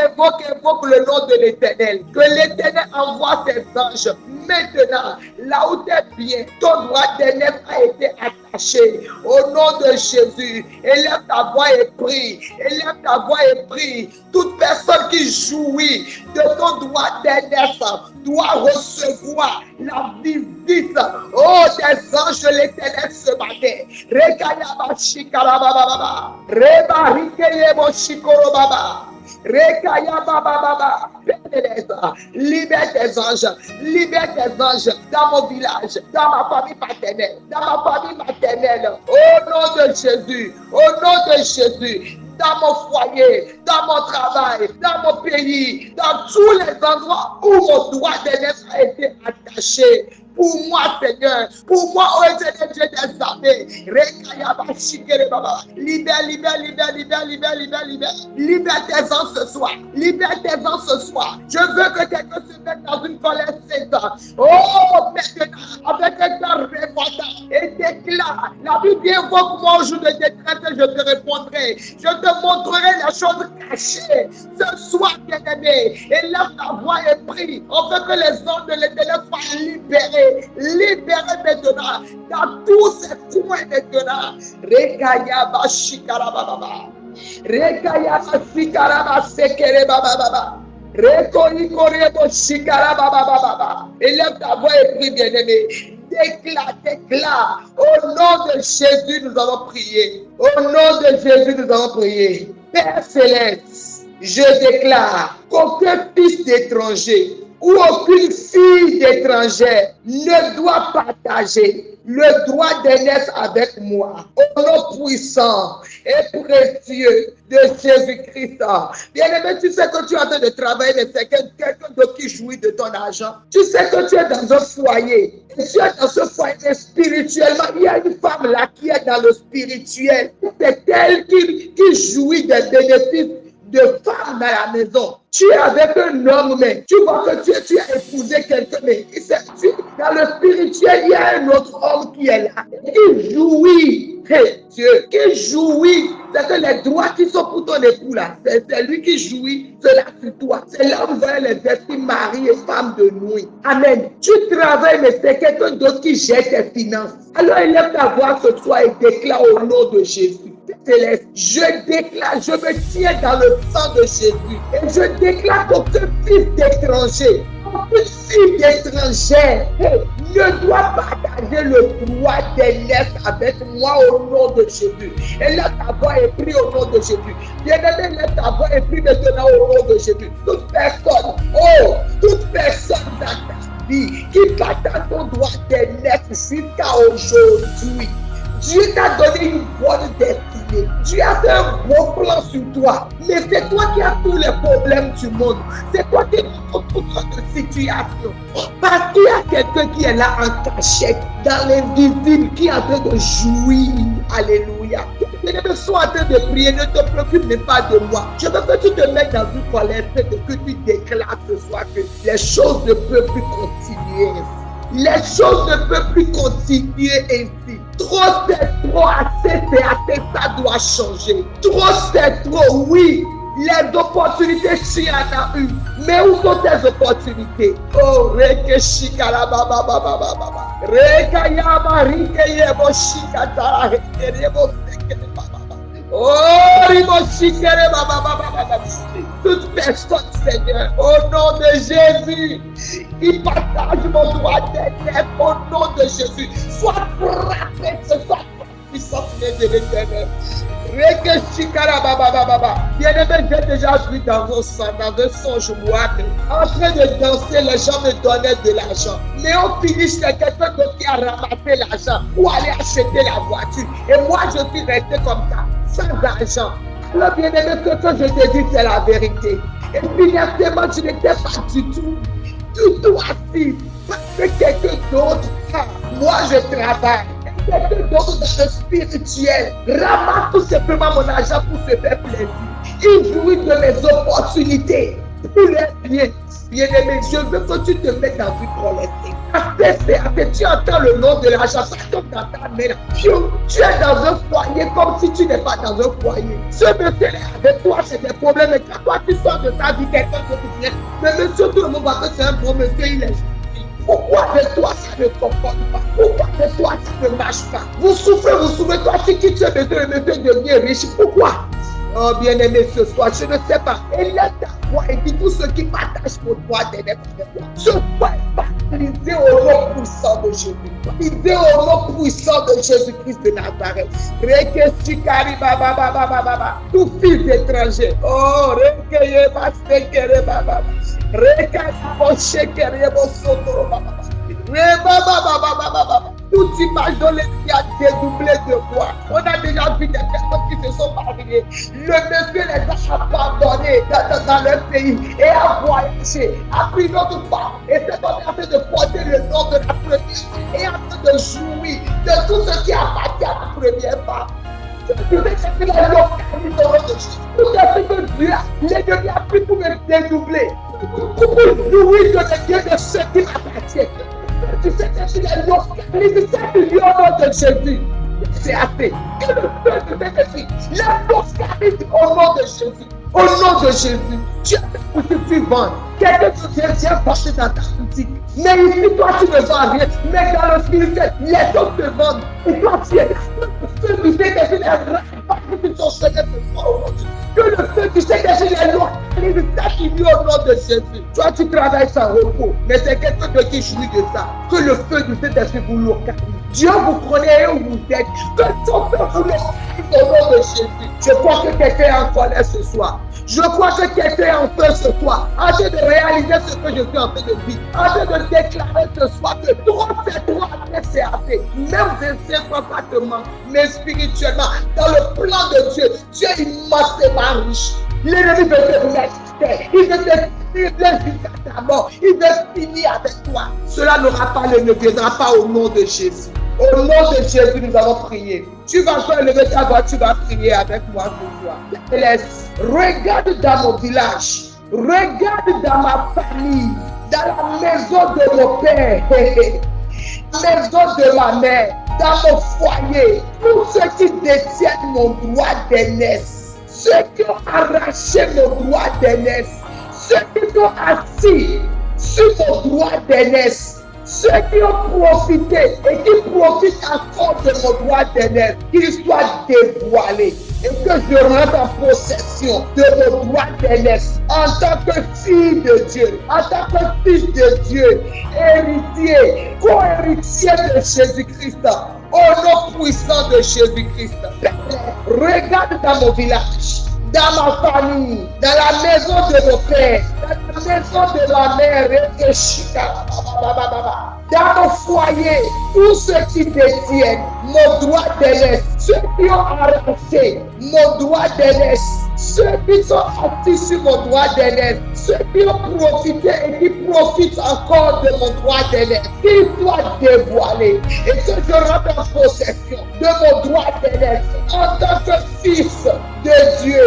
le nom de l'Éternel. Que l'Éternel envoie ses anges. Maintenant, là où tu es bien, ton droit d'aînesse a été attaché. Au nom de Jésus, élève ta voix et prie. Élève ta voix et prie. Toute personne qui jouit de ton droit d'aînesse doit recevoir la visite. Oh, des anges de l'Éternel ce matin. Rekayaba shikarababa. Reba rikeyebo shikorobaba. Rekayaba baba. Libère tes anges dans mon village, dans ma famille paternelle, dans ma famille maternelle. Au nom de Jésus, dans mon foyer, dans mon travail, dans mon pays, dans tous les endroits où mon droit d'aînesse a été attaché. Pour moi, Seigneur, pour moi, oh Éternel Dieu des armées, libère tes anges ce soir, Je veux que quelqu'un se mette dans une colère sainte. Oh, maintenant, avec un cœur répandant et déclare, la Bible invoque-moi au jour de détresse et je te répondrai. Je te montrerai les choses cachées. Ce soir, bien-aimé, élève ta voix et prie. On veut que les anges de l'Éternel soient libérés. Libérez maintenant dans tous ces coins maintenant. Rekayaba shikarababa. Rekayaba shikaraba sekere baba baba. Élève ta voix et prie, bien-aimé. Déclare. Au nom de Jésus, nous allons prier. Au nom de Jésus, nous allons prier. Père Céleste, je déclare qu'aucun fils d'étranger ou aucune fille d'étranger ne doit partager le droit d'aînesse avec moi. Au nom puissant et précieux de Jésus-Christ. Bien-aimé, tu sais que tu es en train de travailler, mais c'est quelqu'un d'autre qui jouit de ton argent. Tu sais que tu es dans un foyer. Et tu es dans ce foyer spirituellement. Il y a une femme là qui est dans le spirituel. C'est elle qui jouit des bénéfices de femmes dans la maison. Tu es avec un homme, mais tu vois que tu as épousé quelqu'un, mais dans le spirituel, il y a un autre homme qui est là, qui jouit. Hey, Dieu, qui jouit. C'est que les droits qui sont pour ton époux là, c'est lui qui jouit, c'est là sur toi. C'est là où vous avez les esprits mari et femme de nuit. Amen. Tu travailles, mais c'est quelqu'un d'autre qui gère tes finances. Alors élève ta voix ce soir et déclare au nom de Jésus. Céleste, je déclare, je me tiens dans le sang de Jésus et je déclare qu'aucun fils d'étranger, aucune fille d'étranger ne doit partager le droit d'aînesse avec moi au nom de Jésus. Et là, ta voix est prise au nom de Jésus. Bien-aimé, là, ta voix est prise maintenant au nom de Jésus. Toute personne dans ta vie qui partage ton droit d'aînesse jusqu'à aujourd'hui, Dieu t'a donné une bonne destinée. Dieu a fait un bon plan sur toi. Mais c'est toi qui as tous les problèmes du monde. C'est toi qui as toutes sortes de situations. Parce qu'il y a quelqu'un qui est là en cachette, dans l'invisible, qui est en train de jouir. Alléluia. Ne sois en train de prier, ne te préoccupe même pas de moi. Je veux que tu te mettes dans une colère et que tu déclares ce soir que les choses ne peuvent plus continuer ainsi. Les choses ne peuvent plus continuer ainsi. Trop c'est trop, assez c'est assez, ça doit changer. Trop c'est trop, oui. Les opportunités, tu en as eu. Mais où sont tes opportunités? Oh, reke shikara baba baba baba. Reka yama rike yebo shikata reke yebo sekere baba. Oh, ribo shikere baba baba baba. Toute personne, Seigneur, au nom de Jésus, qui partage mon droit d'être, au nom de Jésus, soit frappé ce soir par la puissance de l'Éternel. Bien-aimé, j'ai déjà vu dans un songe moi, en train de danser, les gens me donnaient de l'argent. Mais au finish, c'est quelqu'un d'autre qui a ramassé l'argent pour aller acheter la voiture. Et moi, je suis resté comme ça, sans argent. Alors, bien-aimé, ce que je te dis, c'est la vérité. Et financièrement, tu n'étais pas du tout assis. Parce que quelqu'un d'autre, moi, je travaille. Quelqu'un d'autre dans le spirituel ramasse tout simplement mon argent pour se faire plaisir. Il jouit de mes opportunités pour les biens. Bien-aimé, je veux que tu te mettes dans une collecte. Tu entends le nom de l'argent, ça tombe dans ta main. Tu es dans un foyer comme si tu n'es pas dans un foyer. Ce monsieur-là avec toi, c'est des problèmes. Mais quand toi tu sors de ta vie, quelqu'un d'autre vient. Mais monsieur, tout le monde voit que c'est un bon monsieur, il est gentil. Pourquoi de toi ça ne comporte pas? Pourquoi de toi ça ne marche pas? Vous souffrez, toi tu quittes ce monsieur, le monsieur devient riche. Pourquoi? Oh bien-aimé, ce soir, je ne sais pas. Et là, ta voix et dit tous ceux qui partagent mon droit d'être avec moi. Ce soir, baptisé au nom puissant de Jésus. Baptisé au nom puissant de Jésus-Christ de Nazareth. Rekeshikari baba baba baba. Tout fils étranger. Oh, rekeye basekere baba. Rekaya boshekere bosotoro baba. Rebaba baba baba baba. Toute image dont l'ennemi a dédoublé de moi. On a déjà vu des personnes qui se sont mariées. Le monsieur les a abandonnés dans leur pays et a voyagé, a pris notre part et c'est en train de porter le nom de la première et en train de jouir de tout ce qui appartient à la première part. Tout ce que Dieu l'ennemi a pris pour me dédoubler, pour jouir de la Dieu de ceux qui m'appartiennent. Tu sais que tu es localisé, c'est le nom de Jésus. C'est assez. Que le feu de bénéfice, la localité au nom de Jésus. Au nom de Jésus, tu as pour que tu vends. Quelqu'un qui vient passer dans ta boutique. Mais ici, toi, tu ne vends rien. Mais dans le spirituel, les autres te vendent. Et toi, tu es là. Que le feu du Saint-Esprit les rappe pour que ton chemin te soit aujourd'hui. Que le feu du Saint-Esprit les localise, fini au nom de Jésus. Toi, tu travailles sans repos, mais c'est quelqu'un de qui jouit de ça. Que le feu du Saint-Esprit vous localise. Dieu vous connaît où vous êtes. Que son feu vous localise au nom de Jésus. Je crois que quelqu'un est en colère ce soir. Je crois que quelqu'un est en feu ce soir. En train de réaliser ce que je suis en train de dire. En train de déclarer ce soir que trop c'est trop, c'est assez. Même des incompattements, mais spirituellement, dans le plan de Dieu, Dieu est immensément riche. L'ennemi veut te mettre. Il veut te finir jusqu'à ta mort. Il veut finir avec toi. Cela ne viendra pas au nom de Jésus. Au nom de Jésus, nous allons prier. Tu vas faire lever ta voix, tu vas prier avec moi ce soir. Laisse. Regarde dans mon village. Regarde dans ma famille. Dans la maison de mon père. Maison de ma mère. Dans mon foyer. Tous ceux qui détiennent mon droit d'aînesse. Ceux qui ont arraché mon droit d'aînesse, ceux qui sont assis sur mon droit d'aînesse, ceux qui ont profité et qui profitent encore de mon droit d'aînesse, qu'ils soient dévoilés et que je rentre en possession de mon droit d'aînesse en tant que fille de Dieu, en tant que fils de Dieu, héritier, co-héritier de Jésus-Christ. Au nom puissant de Jésus-Christ, regarde dans mon village, dans ma famille, dans la maison de mon père, dans la maison de ma mère, dans mon foyer, tous ceux qui détiennent mon droit d'aînesse, ceux qui ont arraché mon droit d'aînesse, ceux qui sont assis sur mon droit d'aînesse, ceux qui ont profité et qui profitent encore de mon droit d'aînesse, qu'ils soient dévoilés et que je rentre en possession de mon droit d'aînesse en tant que fils de Dieu,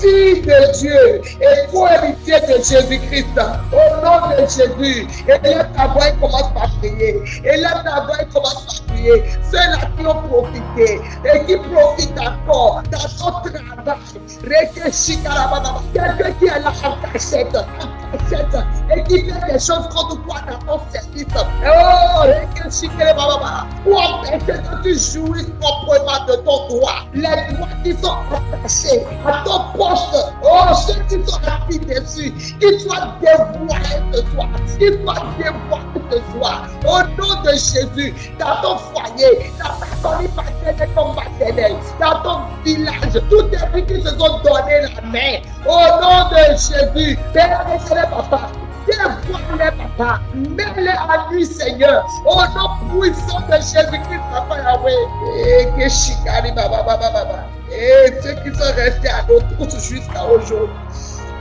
fille de Dieu et co-héritier de Jésus-Christ. Au nom de Jésus, élève ta voix et commence par prier. Élève ta voix et commence par prier. Ceux-là qui ont profité et qui profitent encore dans ton travail. Quelqu'un qui est là en cachette et qui fait des choses contre toi dans ton service. Pour empêcher que tu jouisses proprement de ton droit. Les droits qui sont attachés à ton poste. Oh, ceux qui sont assis dessus, qu'ils soient dévoilés ce soir. Qu'ils soient dévoilés ce soir. Au nom de Jésus, dans ton foyer, dans ta famille paternelle comme maternelle, dans ton village, tous les qui se sont donné la main. Au nom de Jésus, Père éternel, papa. Dévoile-les, papa. Mets-les à lui, Seigneur. Au nom puissant de Jésus-Christ, papa Yahweh. Et ceux qui sont restés à nos trousses jusqu'à aujourd'hui.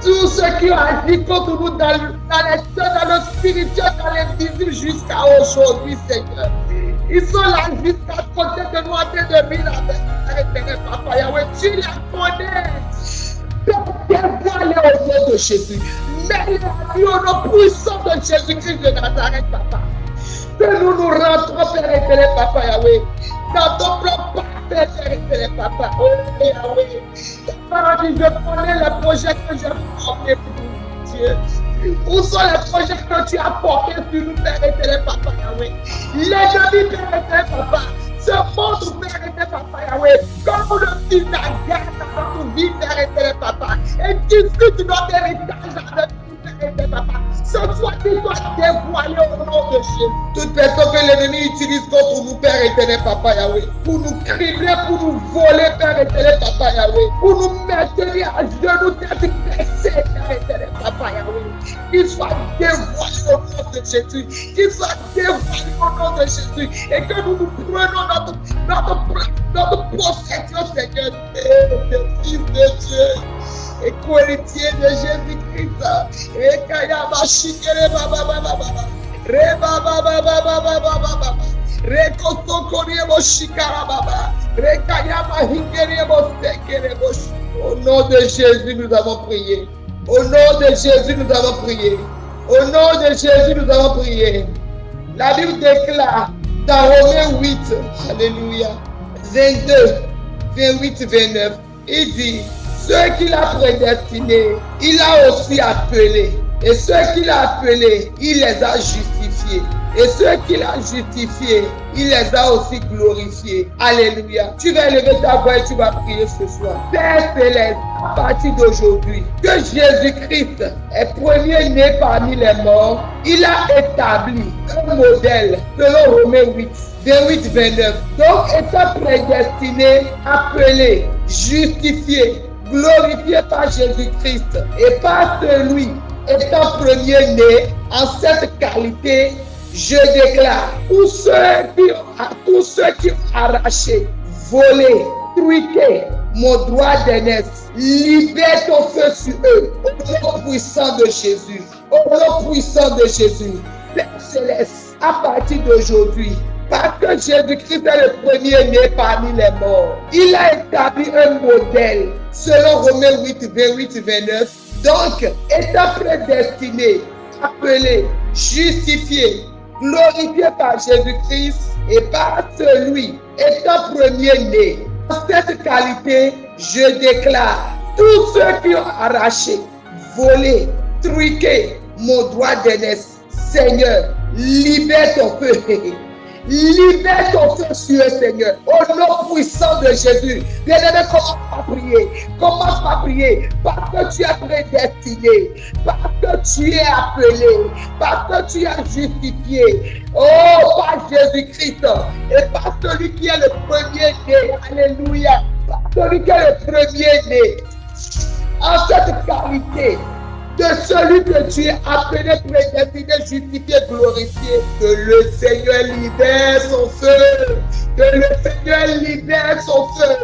Tous ceux qui ont agi contre nous dans le spirituel, dans l'invisible jusqu'à aujourd'hui, Seigneur. Ils sont là jusqu'à côté de nous en train de vivre avec papa Yahweh. Tu les connais. Dévoile-les au nom de Jésus. Mets-les à lui au nom puissant de Jésus-Christ de Nazareth, papa. Que nous nous rentrons, Père éternel, papa Yahweh. Dans ton plan parfait, Père éternel, papa. Oh, Yahweh. Je connais les projets que j'ai formés pour nous, Dieu. Où sont les projets que tu as portés sur nous, Père éternel, papa Yahweh? L'ennemi, Père éternel, papa. Ce monde, Père éternel, papa Yahweh. Comme le fils d'Agar dans notre vie, Père éternel, papa. Et discute notre héritage avec nous, Père éternel, papa. Ce soit qu'il soit dévoilé au nom de Jésus. Toute personne que l'ennemi utilise contre nous, Père éternel, papa Yahweh, pour nous cribler, pour nous voler, Père éternel, papa Yahweh, pour nous maintenir à genoux, tête baissée, Père éternel, papa Yahweh, qu'il soit dévoilé au nom de Jésus, qu'il soit dévoilé au nom de Jésus, et que nous nous prenons notre possession, Seigneur, de fils de Dieu. Et co-héritier de Jésus-Christ. Et Kayama Shikere Baba Baba Baba. Reba Baba Baba Baba Baba. Rekoto Koriemo Shikara Baba. Rekayama Hikeremo Sekeremo. Au nom de Jésus, nous avons prié. Au nom de Jésus, nous avons prié. Au nom de Jésus, nous avons prié. La Bible déclare dans Romains 8, Alléluia, 22, 28, 29, il dit, ceux qu'il a prédestinés, il a aussi appelés. Et ceux qu'il a appelés, il les a justifiés. Et ceux qu'il a justifiés, il les a aussi glorifiés. Alléluia. Tu vas élever ta voix et tu vas prier ce soir. Père céleste, à partir d'aujourd'hui, que Jésus-Christ est premier-né parmi les morts, il a établi un modèle selon Romains 8. 29. Donc, étant prédestiné, appelé, justifié, glorifié par Jésus-Christ et par celui étant premier-né, en cette qualité, je déclare tous ceux qui ont arraché, volé, truqué mon droit d'aînesse, libère ton feu sur eux, au nom puissant de Jésus, au nom puissant de Jésus. Père Céleste, à partir d'aujourd'hui, parce que Jésus-Christ est le premier-né parmi les morts, il a établi un modèle selon Romains 8, 29. Donc, étant prédestiné, appelé, justifié, glorifié par Jésus-Christ et par celui étant premier-né. En cette qualité, je déclare tous ceux qui ont arraché, volé, truqué mon droit d'aînesse, Seigneur, libère ton feu. Libère ton feu sur eux, Seigneur, au nom puissant de Jésus. Bien-aimé, commence à prier. Commence à prier parce que tu es prédestiné, parce que tu es appelé, parce que tu es justifié. Oh, par Jésus-Christ et par celui qui est le premier-né. Alléluia. Par celui qui est le premier-né. En cette qualité de celui que tu es appelé, prédestiné, justifié, glorifié, que le Seigneur libère son feu, que le Seigneur libère son feu,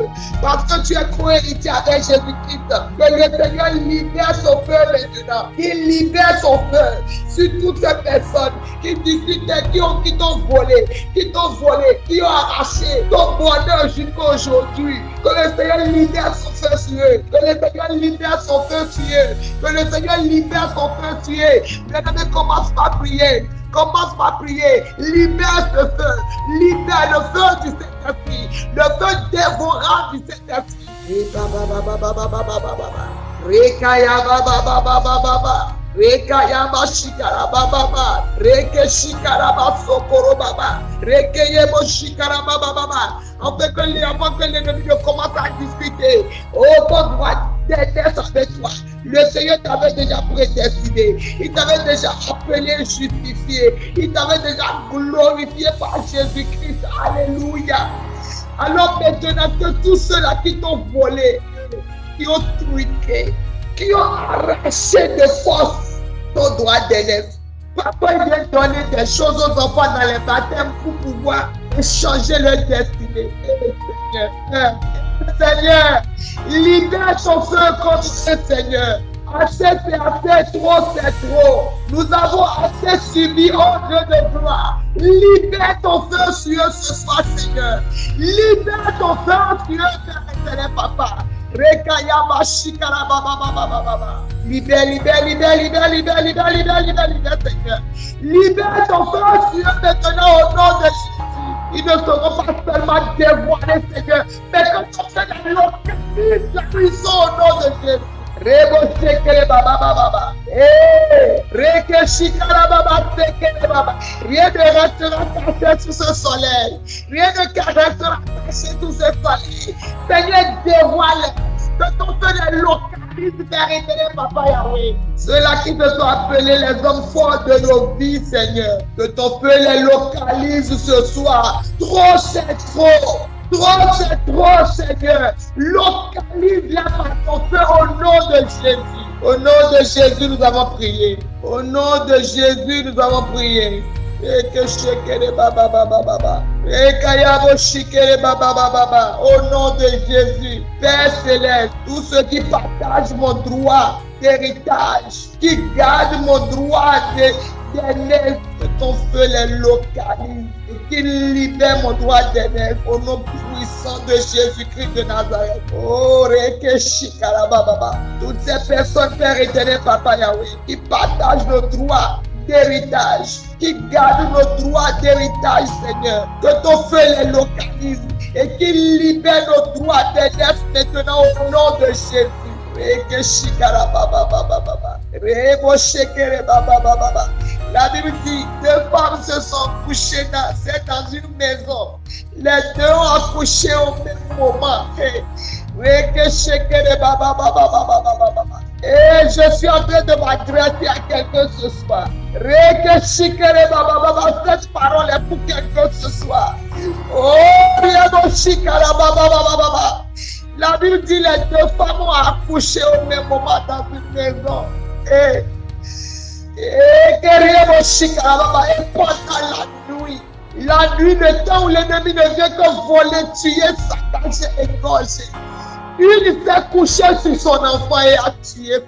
parce que tu es co-héritier avec Jésus-Christ, que le Seigneur libère son feu maintenant, qu'il libère son feu sur toutes ces personnes qui discutaient, qui t'ont volé, qui ont arraché ton bonheur jusqu'à aujourd'hui, que le Seigneur libère son feu sur eux, que le Seigneur libère son feu sur eux, que le Seigneur libère son feu sur eux. Bien-aimé, commence par prier. Commence par prier. Libère ce feu. Libère le feu du Saint-Esprit. Le feu dévorant du Saint-Esprit. Rekaya baba baba baba. Rekaya shikara baba. Reke shikara sokoro baba. Rekeye mo shikara baba. Avant que l'ennemi ne commence à discuter. Oh, ton droit d'aînesse avec toi. Le Seigneur t'avait déjà prédestiné. Il t'avait déjà appelé, justifié. Il t'avait déjà glorifié par Jésus-Christ. Alléluia. Alors maintenant que tous ceux-là qui t'ont volé, qui ont truqué, qui ont arraché de force ton droit d'aînesse, papa il vient donner des choses aux enfants dans les baptêmes pour pouvoir changer leur destinée. Seigneur, libère ton feu contre ce Seigneur. Assez c'est assez, trop c'est trop. Nous avons assez subi, oh Dieu de gloire. Libère ton feu sur eux ce soir, Seigneur. Libère ton feu sur eux, Père éternel, Papa. Rekayama shikara baba. Libère, Seigneur. Libère ton feu sur eux maintenant au nom de Jésus. Ils ne seront pas seulement dévoilés, Seigneur, mais que ton feu les localise la prison au nom de Jésus. Rebo shekere baba. Reke shikara baba sekere baba. Rien ne restera caché sous ce soleil. Rien ne restera caché sous ce soleil. Seigneur, dévoile que ton feu les localise, Père éternel, Papa Yahweh. Ceux-là qui te sont appelés les hommes forts de nos vies, Seigneur. Que ton feu les localise ce soir. Trop c'est trop. Trop c'est trop, Seigneur. Localise-la par ton feu au nom de Jésus. Au nom de Jésus, nous avons prié. Au nom de Jésus, nous avons prié. Et que shekere baba. Et kayabo shikere baba. Au nom de Jésus, Père Céleste, tous ceux qui partagent mon droit d'héritage, qui gardent mon droit d'aînesse, que ton feu les localise et qu'il libère mon droit d'aînesse au nom puissant de Jésus-Christ de Nazareth. Oh, Rekeshikara baba. Toutes ces personnes, Père éternel, Papa Yahweh, qui partagent nos droits d'héritage, qui gardent nos droits d'héritage, Seigneur, que ton feu les localise et qu'il libère nos droits d'aînesse maintenant au nom de Jésus. La Bible dit, deux femmes se sont couchées dans une maison. Les deux ont accouché au même moment. Et je suis en train de m'adresser à quelqu'un ce soir. Cette parole est pour quelqu'un ce soir. Oh, la Bible dit les deux femmes ont accouché au même moment dans une maison. Et pendant la nuit, le temps où l'ennemi ne vient que voler, tuer, saccager, égorger, il s'est couché sur son enfant et a tué.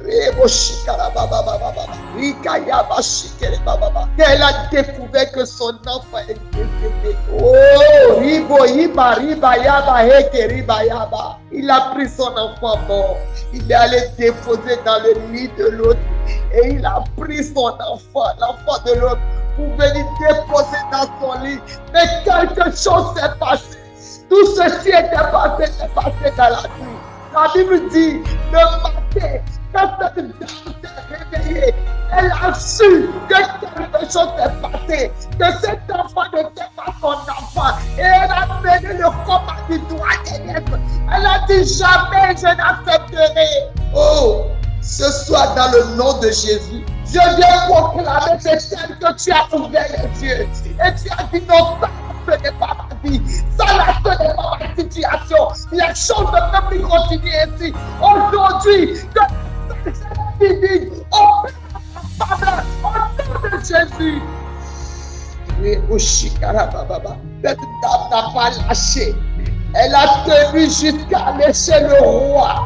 Elle a découvert que son enfant est décédé. Oh, il a pris son enfant mort. Il est allé déposer dans le lit de l'autre. Et il a pris son enfant, l'enfant de l'autre, pour venir déposer dans son lit. Mais quelque chose s'est passé. Tout ceci était passé dans la nuit. La Bible dit, le matin, quand cette dame s'est réveillée, elle a su que quelque chose s'est passé, que cet enfant n'était pas son enfant. Et elle a mené le combat du droit d'aînesse. Elle a dit, jamais je n'accepterai. Oh, ce soir, dans le nom de Jésus, je viens proclamer c'est celle que tu as ouvert les yeux. Et tu as dit, non, ça ce n'est pas ma vie. Ça là, ce n'est pas ma situation. Les choses ne peuvent plus continuer ainsi. Aujourd'hui, que cette divine opère en faveur, au nom de Jésus. Cette dame n'a pas lâché. Elle a tenu jusqu'à laisser le roi.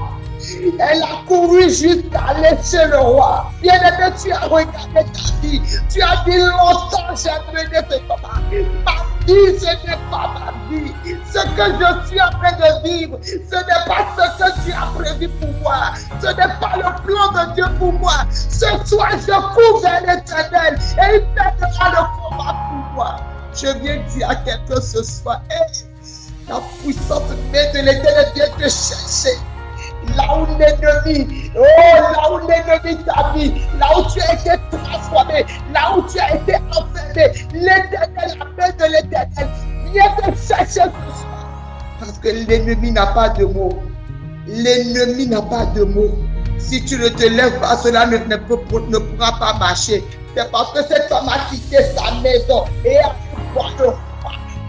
Elle a couru jusqu'à laisser le roi. Bien-aimé, tu as regardé ta vie. Tu as dit longtemps, j'ai mené ce combat. Ma vie, ce n'est pas ma vie. Ce que je suis en train de vivre, ce n'est pas ce que tu as prévu pour moi. Ce n'est pas le plan de Dieu pour moi. Ce soir, je cours vers l'Éternel et il mènera le combat pour moi. Je viens dire à quelqu'un ce soir, hey, la puissante main de l'Éternel vient te chercher. Là où l'ennemi t'a mis, là où tu as été transformé, là où tu as été enfermé, l'Éternel, la main de l'Éternel vient te chercher ce soir. Parce que l'ennemi n'a pas de mots. L'ennemi n'a pas de mots. Si tu ne te lèves pas, cela ne pourra pas marcher. C'est parce que cette femme a quitté sa maison et a pu voir le roi,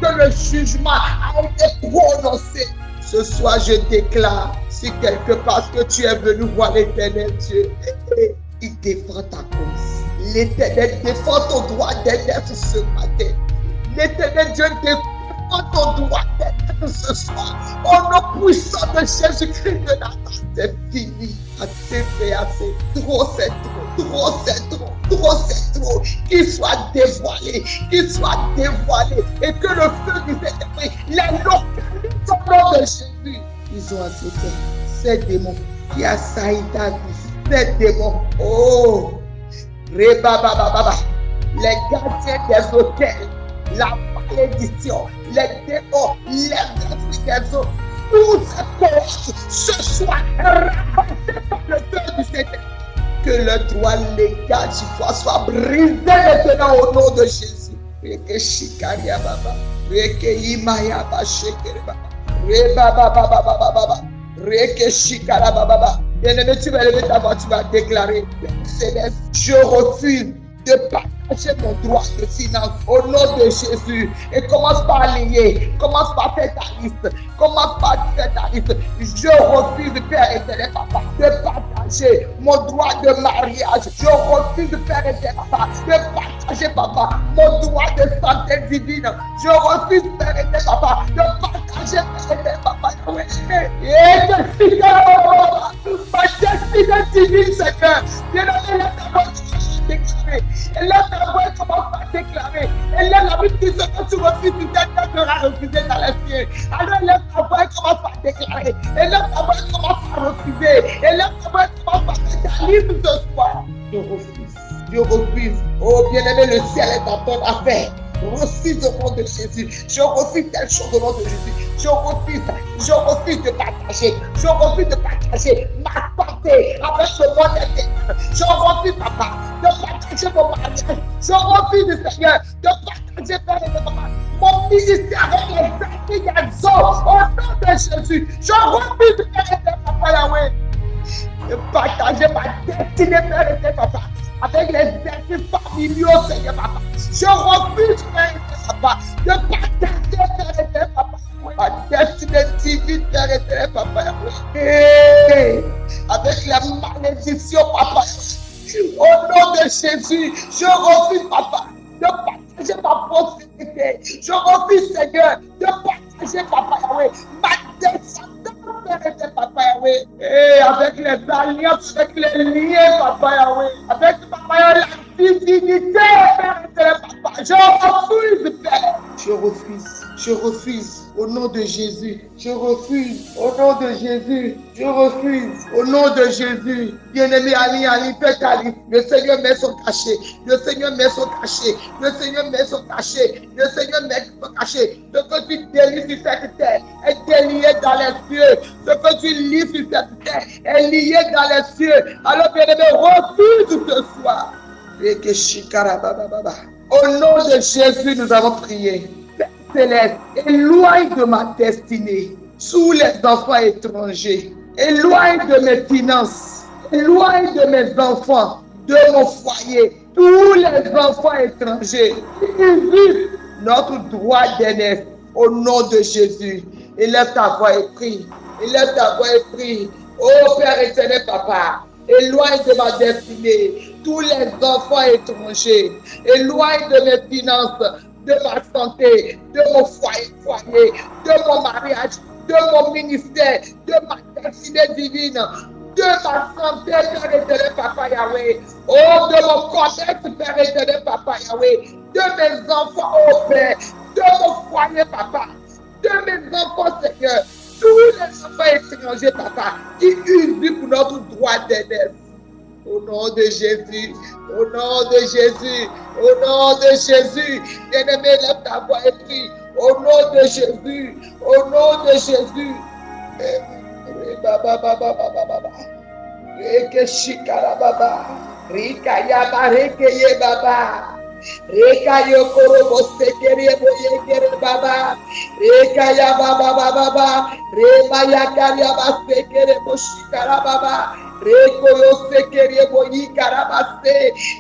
que le jugement a été prononcé. Ce soir, je déclare, si quelque part que tu es venu voir l'Éternel Dieu, il défend ta cause. L'Éternel défend ton droit d'être ce matin. L'Éternel Dieu défend ton droit d'être ce soir. Au nom puissant de Jésus-Christ de Nazareth, c'est fini. Assez fait, assez. Trop, c'est trop. Trop, c'est trop. Trop, c'est trop. Qu'il soit dévoilé. Qu'il soit dévoilé. Et que le feu du Saint-Esprit les localise au nom de Jésus. Ils ont accepté ces démons qui assaillent ta vie. Ces démons. Oh. Rébabababa. Les gardiens des hôtels. La malédiction. Les démons. Les esprits des eaux. Tous ces corps ce soir ramassés par le feu du Seigneur. Que le droit légal soit brisé maintenant au nom de Jésus. Reke shikaria baba. Reke imaya ba shekere baba. Reba baba baba baba. Reke shikara baba. Bien-aimé, tu vas lever ta voix, tu vas déclarer. Céleste, je refuse de partager mon droit de finance au nom de Jésus. Et commence par lier, commence par faire ta liste, commence par faire ta liste. Je refuse, Père éternel, papa, de partager mon droit de mariage. Je refuse, Père éternel, papa, de partager, papa, mon droit de santé divine. Je refuse, Père éternel, papa, de partager, Père éternel, papa, et de ma destinée divine, Seigneur. Bien-aimé, déclarer. Et là, ta voix commence à déclarer. Et là, la Bible dit ce que tu refuses, tu sera refusé dans les cieux. Alors là, ta voix commence à déclarer. Et là, ta voix commence à refuser. Et là, ta voix commence à faire ta liste ce soir. Je refuse. Je refuse. Oh, bien-aimé, le ciel est en ton affaire. refuse au nom de Jésus. Je refuse telle chose au nom de Jésus. Je refuse de partager. Je refuse de partager ma santé avec ce monde intérieur. Je refuse, papa, de partager mon mariage. Je refuse, Seigneur, de partager, Père et Papa, mon ministère avec les garçons au nom de Jésus. Je refuse, Père et Papa, Yahweh, de partager ma destinée, Père et Papa, avec les esprits familiaux, Seigneur, Papa. Je refuse, Père et Papa, de partager, Père et Papa, ma destinée divine, Père et Papa, et avec la malédiction, Papa. Au nom de Jésus, je refuse, Papa, de partager ma prospérité. Je refuse, Seigneur, de partager, Papa Yahweh, ma descendance, Père et Papa Yahweh. Et avec les alliances, avec les liens, Papa Yahweh, avec, Papa Yahweh, la divinité, Père et Papa. Je refuse, Père. Je refuse, au nom de Jésus. Je refuse, au nom de Jésus. Je refuse, au nom de Jésus. Bien-aimé Ali, Père Ali, le Seigneur met son cachet. Le Seigneur met son cachet. Le Seigneur met son cachet. Le Seigneur met son cachet. Ce que tu délies sur cette terre est délié dans les cieux. Ce que tu lis sur cette terre est lié dans les cieux. Alors, bien-aimé, refuse ce soir. Au nom de Jésus, nous avons prié. Père céleste, éloigne de ma destinée tous les enfants étrangers. Éloigne de mes finances. Éloigne de mes enfants, de mon foyer, tous les enfants étrangers. Usurpe notre droit d'aînesse. Au nom de Jésus, élève ta voix et prie. Élève ta voix et prie. Oh Père éternel, Papa, éloigne de ma destinée tous les enfants étrangers. Éloigne de mes finances, de ma santé, de mon foyer, de mon mariage, de mon ministère, de ma destinée divine, de ma santé, Père éternel, Papa Yahweh. Oh, de mon commerce, Père éternel, Papa Yahweh. De mes enfants, oh Père. De mon foyer, Papa. De mes enfants, Seigneur. Tous les enfants étrangers, Papa, qui usurpent notre droit d'aînesse. Au nom de Jésus, au nom de Jésus, au nom de Jésus, bien-aimé, lève ta voix et prie. Au nom de Jésus, au nom de Jésus. Reke shikara baba, rika yaba reke ye baba. Reka yokoro bosekere boyekere baba. Reka ya baba baba. Reba yakari basekere boshikara baba. Reko yosekere boyikara base.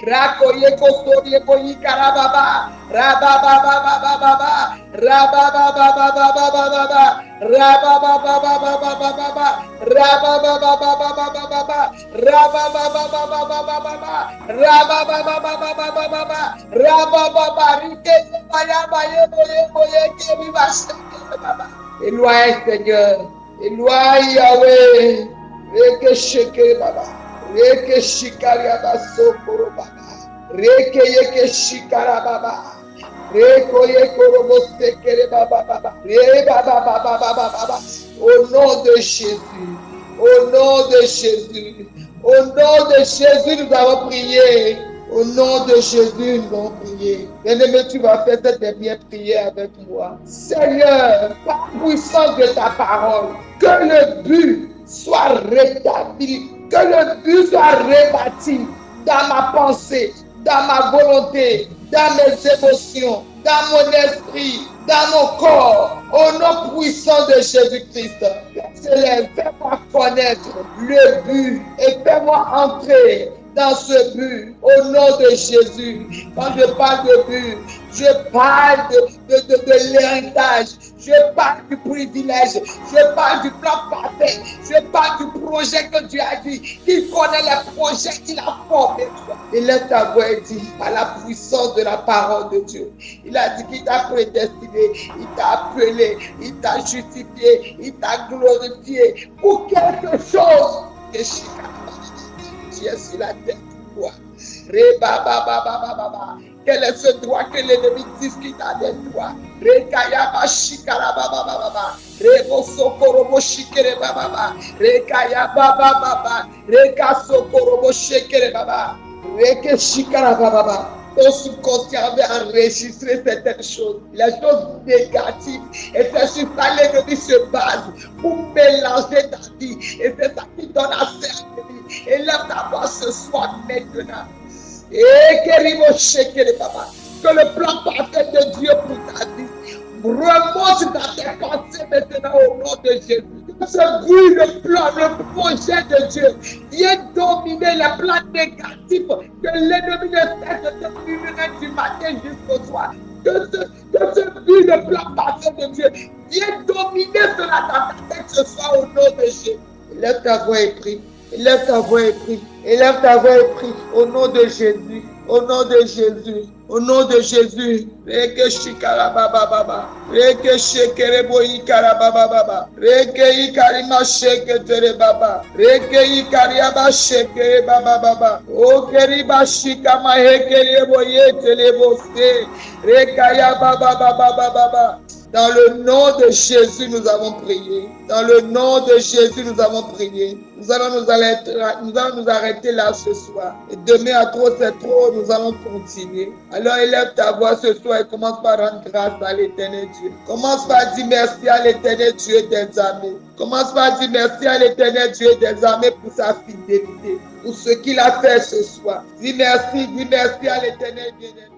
Rako yekosori boyikara baba. Raba baba baba baba. Raba baba baba baba. Raba baba baba baba. Raba baba baba baba. Raba baba baba baba. Raba baba baba baba. Éloigne, Seigneur. Éloigne, Yahweh. Reke sheke baba. Reke shikara baso koro baba. Reke yeke shikara baba. Reko yeko robo sekere baba baba. Re baba baba baba baba. Au nom de Jésus. Au nom de Jésus. Au nom de Jésus, nous avons prié. Au nom de Jésus, nous allons prier. Bien-aimé, tu vas faire cette dernière prière avec moi. Seigneur, par la puissance de ta parole, que le but soit rétabli, que le but soit rebâti dans ma pensée, dans ma volonté, dans mes émotions, dans mon esprit, dans mon corps, au nom puissant de Jésus-Christ. Fais-moi connaître le but et fais-moi entrer dans ce but, au nom de Jésus. Quand je parle de but, je parle de l'héritage, je parle du privilège, je parle du plan parfait, je parle du projet que Dieu a dit, qu'il connaît les projets qu'il a formés. Il est ta voix et dit, par la puissance de la parole de Dieu, il a dit qu'il t'a prédestiné, il t'a appelé, il t'a justifié, il t'a glorifié pour quelque chose. Tu es sur la terre pour toi. Quel est ce droit que l'ennemi discute avec toi? Rekaya bashikara baba baba. Rebo sokorobo shikere baba. Rekaya baba baba. Reka sokorobo shikere baba. Reke shikara baba. ton subconscient avait enregistré certaines choses, les choses négatives. Et c'est sur ça l'ennemi se base pour mélanger ta vie. Et c'est ça qui donne accès à l'ennemi. Et lève ta voix ce soir maintenant. Et que le plan parfait de Dieu pour ta vie remonte dans tes pensées maintenant au nom de Jésus. Que ce bruit, le plan, le projet de Dieu vienne dominer les plans négatifs que l'ennemi ne cesse de te murmurer du matin jusqu'au soir. Que ce but, le plan parfait de Dieu vienne dominer cela dans ta tête ce soir au nom de Jésus. Lève ta voix et prie. Élève ta voix et prie. Élève ta voix et prie. Au nom de Jésus. Au nom de Jésus. Au nom de Jésus. Reke shikarababa baba. Reke shekerebo ikarababa baba. Reke ikarima sheketere baba. Reke ikariaba shekere baba baba. Okeriba shikama hekerebo yetelebo se. Rekaya baba baba baba. Dans le nom de Jésus, nous avons prié. Dans le nom de Jésus, nous avons prié. Nous allons nous arrêter là ce soir. Et demain à trop, c'est trop, nous allons continuer. Alors élève ta voix ce soir et commence par rendre grâce à l'Éternel Dieu. Commence par dire merci à l'Éternel Dieu des armées. Commence par dire merci à l'Éternel Dieu des armées pour sa fidélité, pour ce qu'il a fait ce soir. Dis merci à l'Éternel Dieu des armées.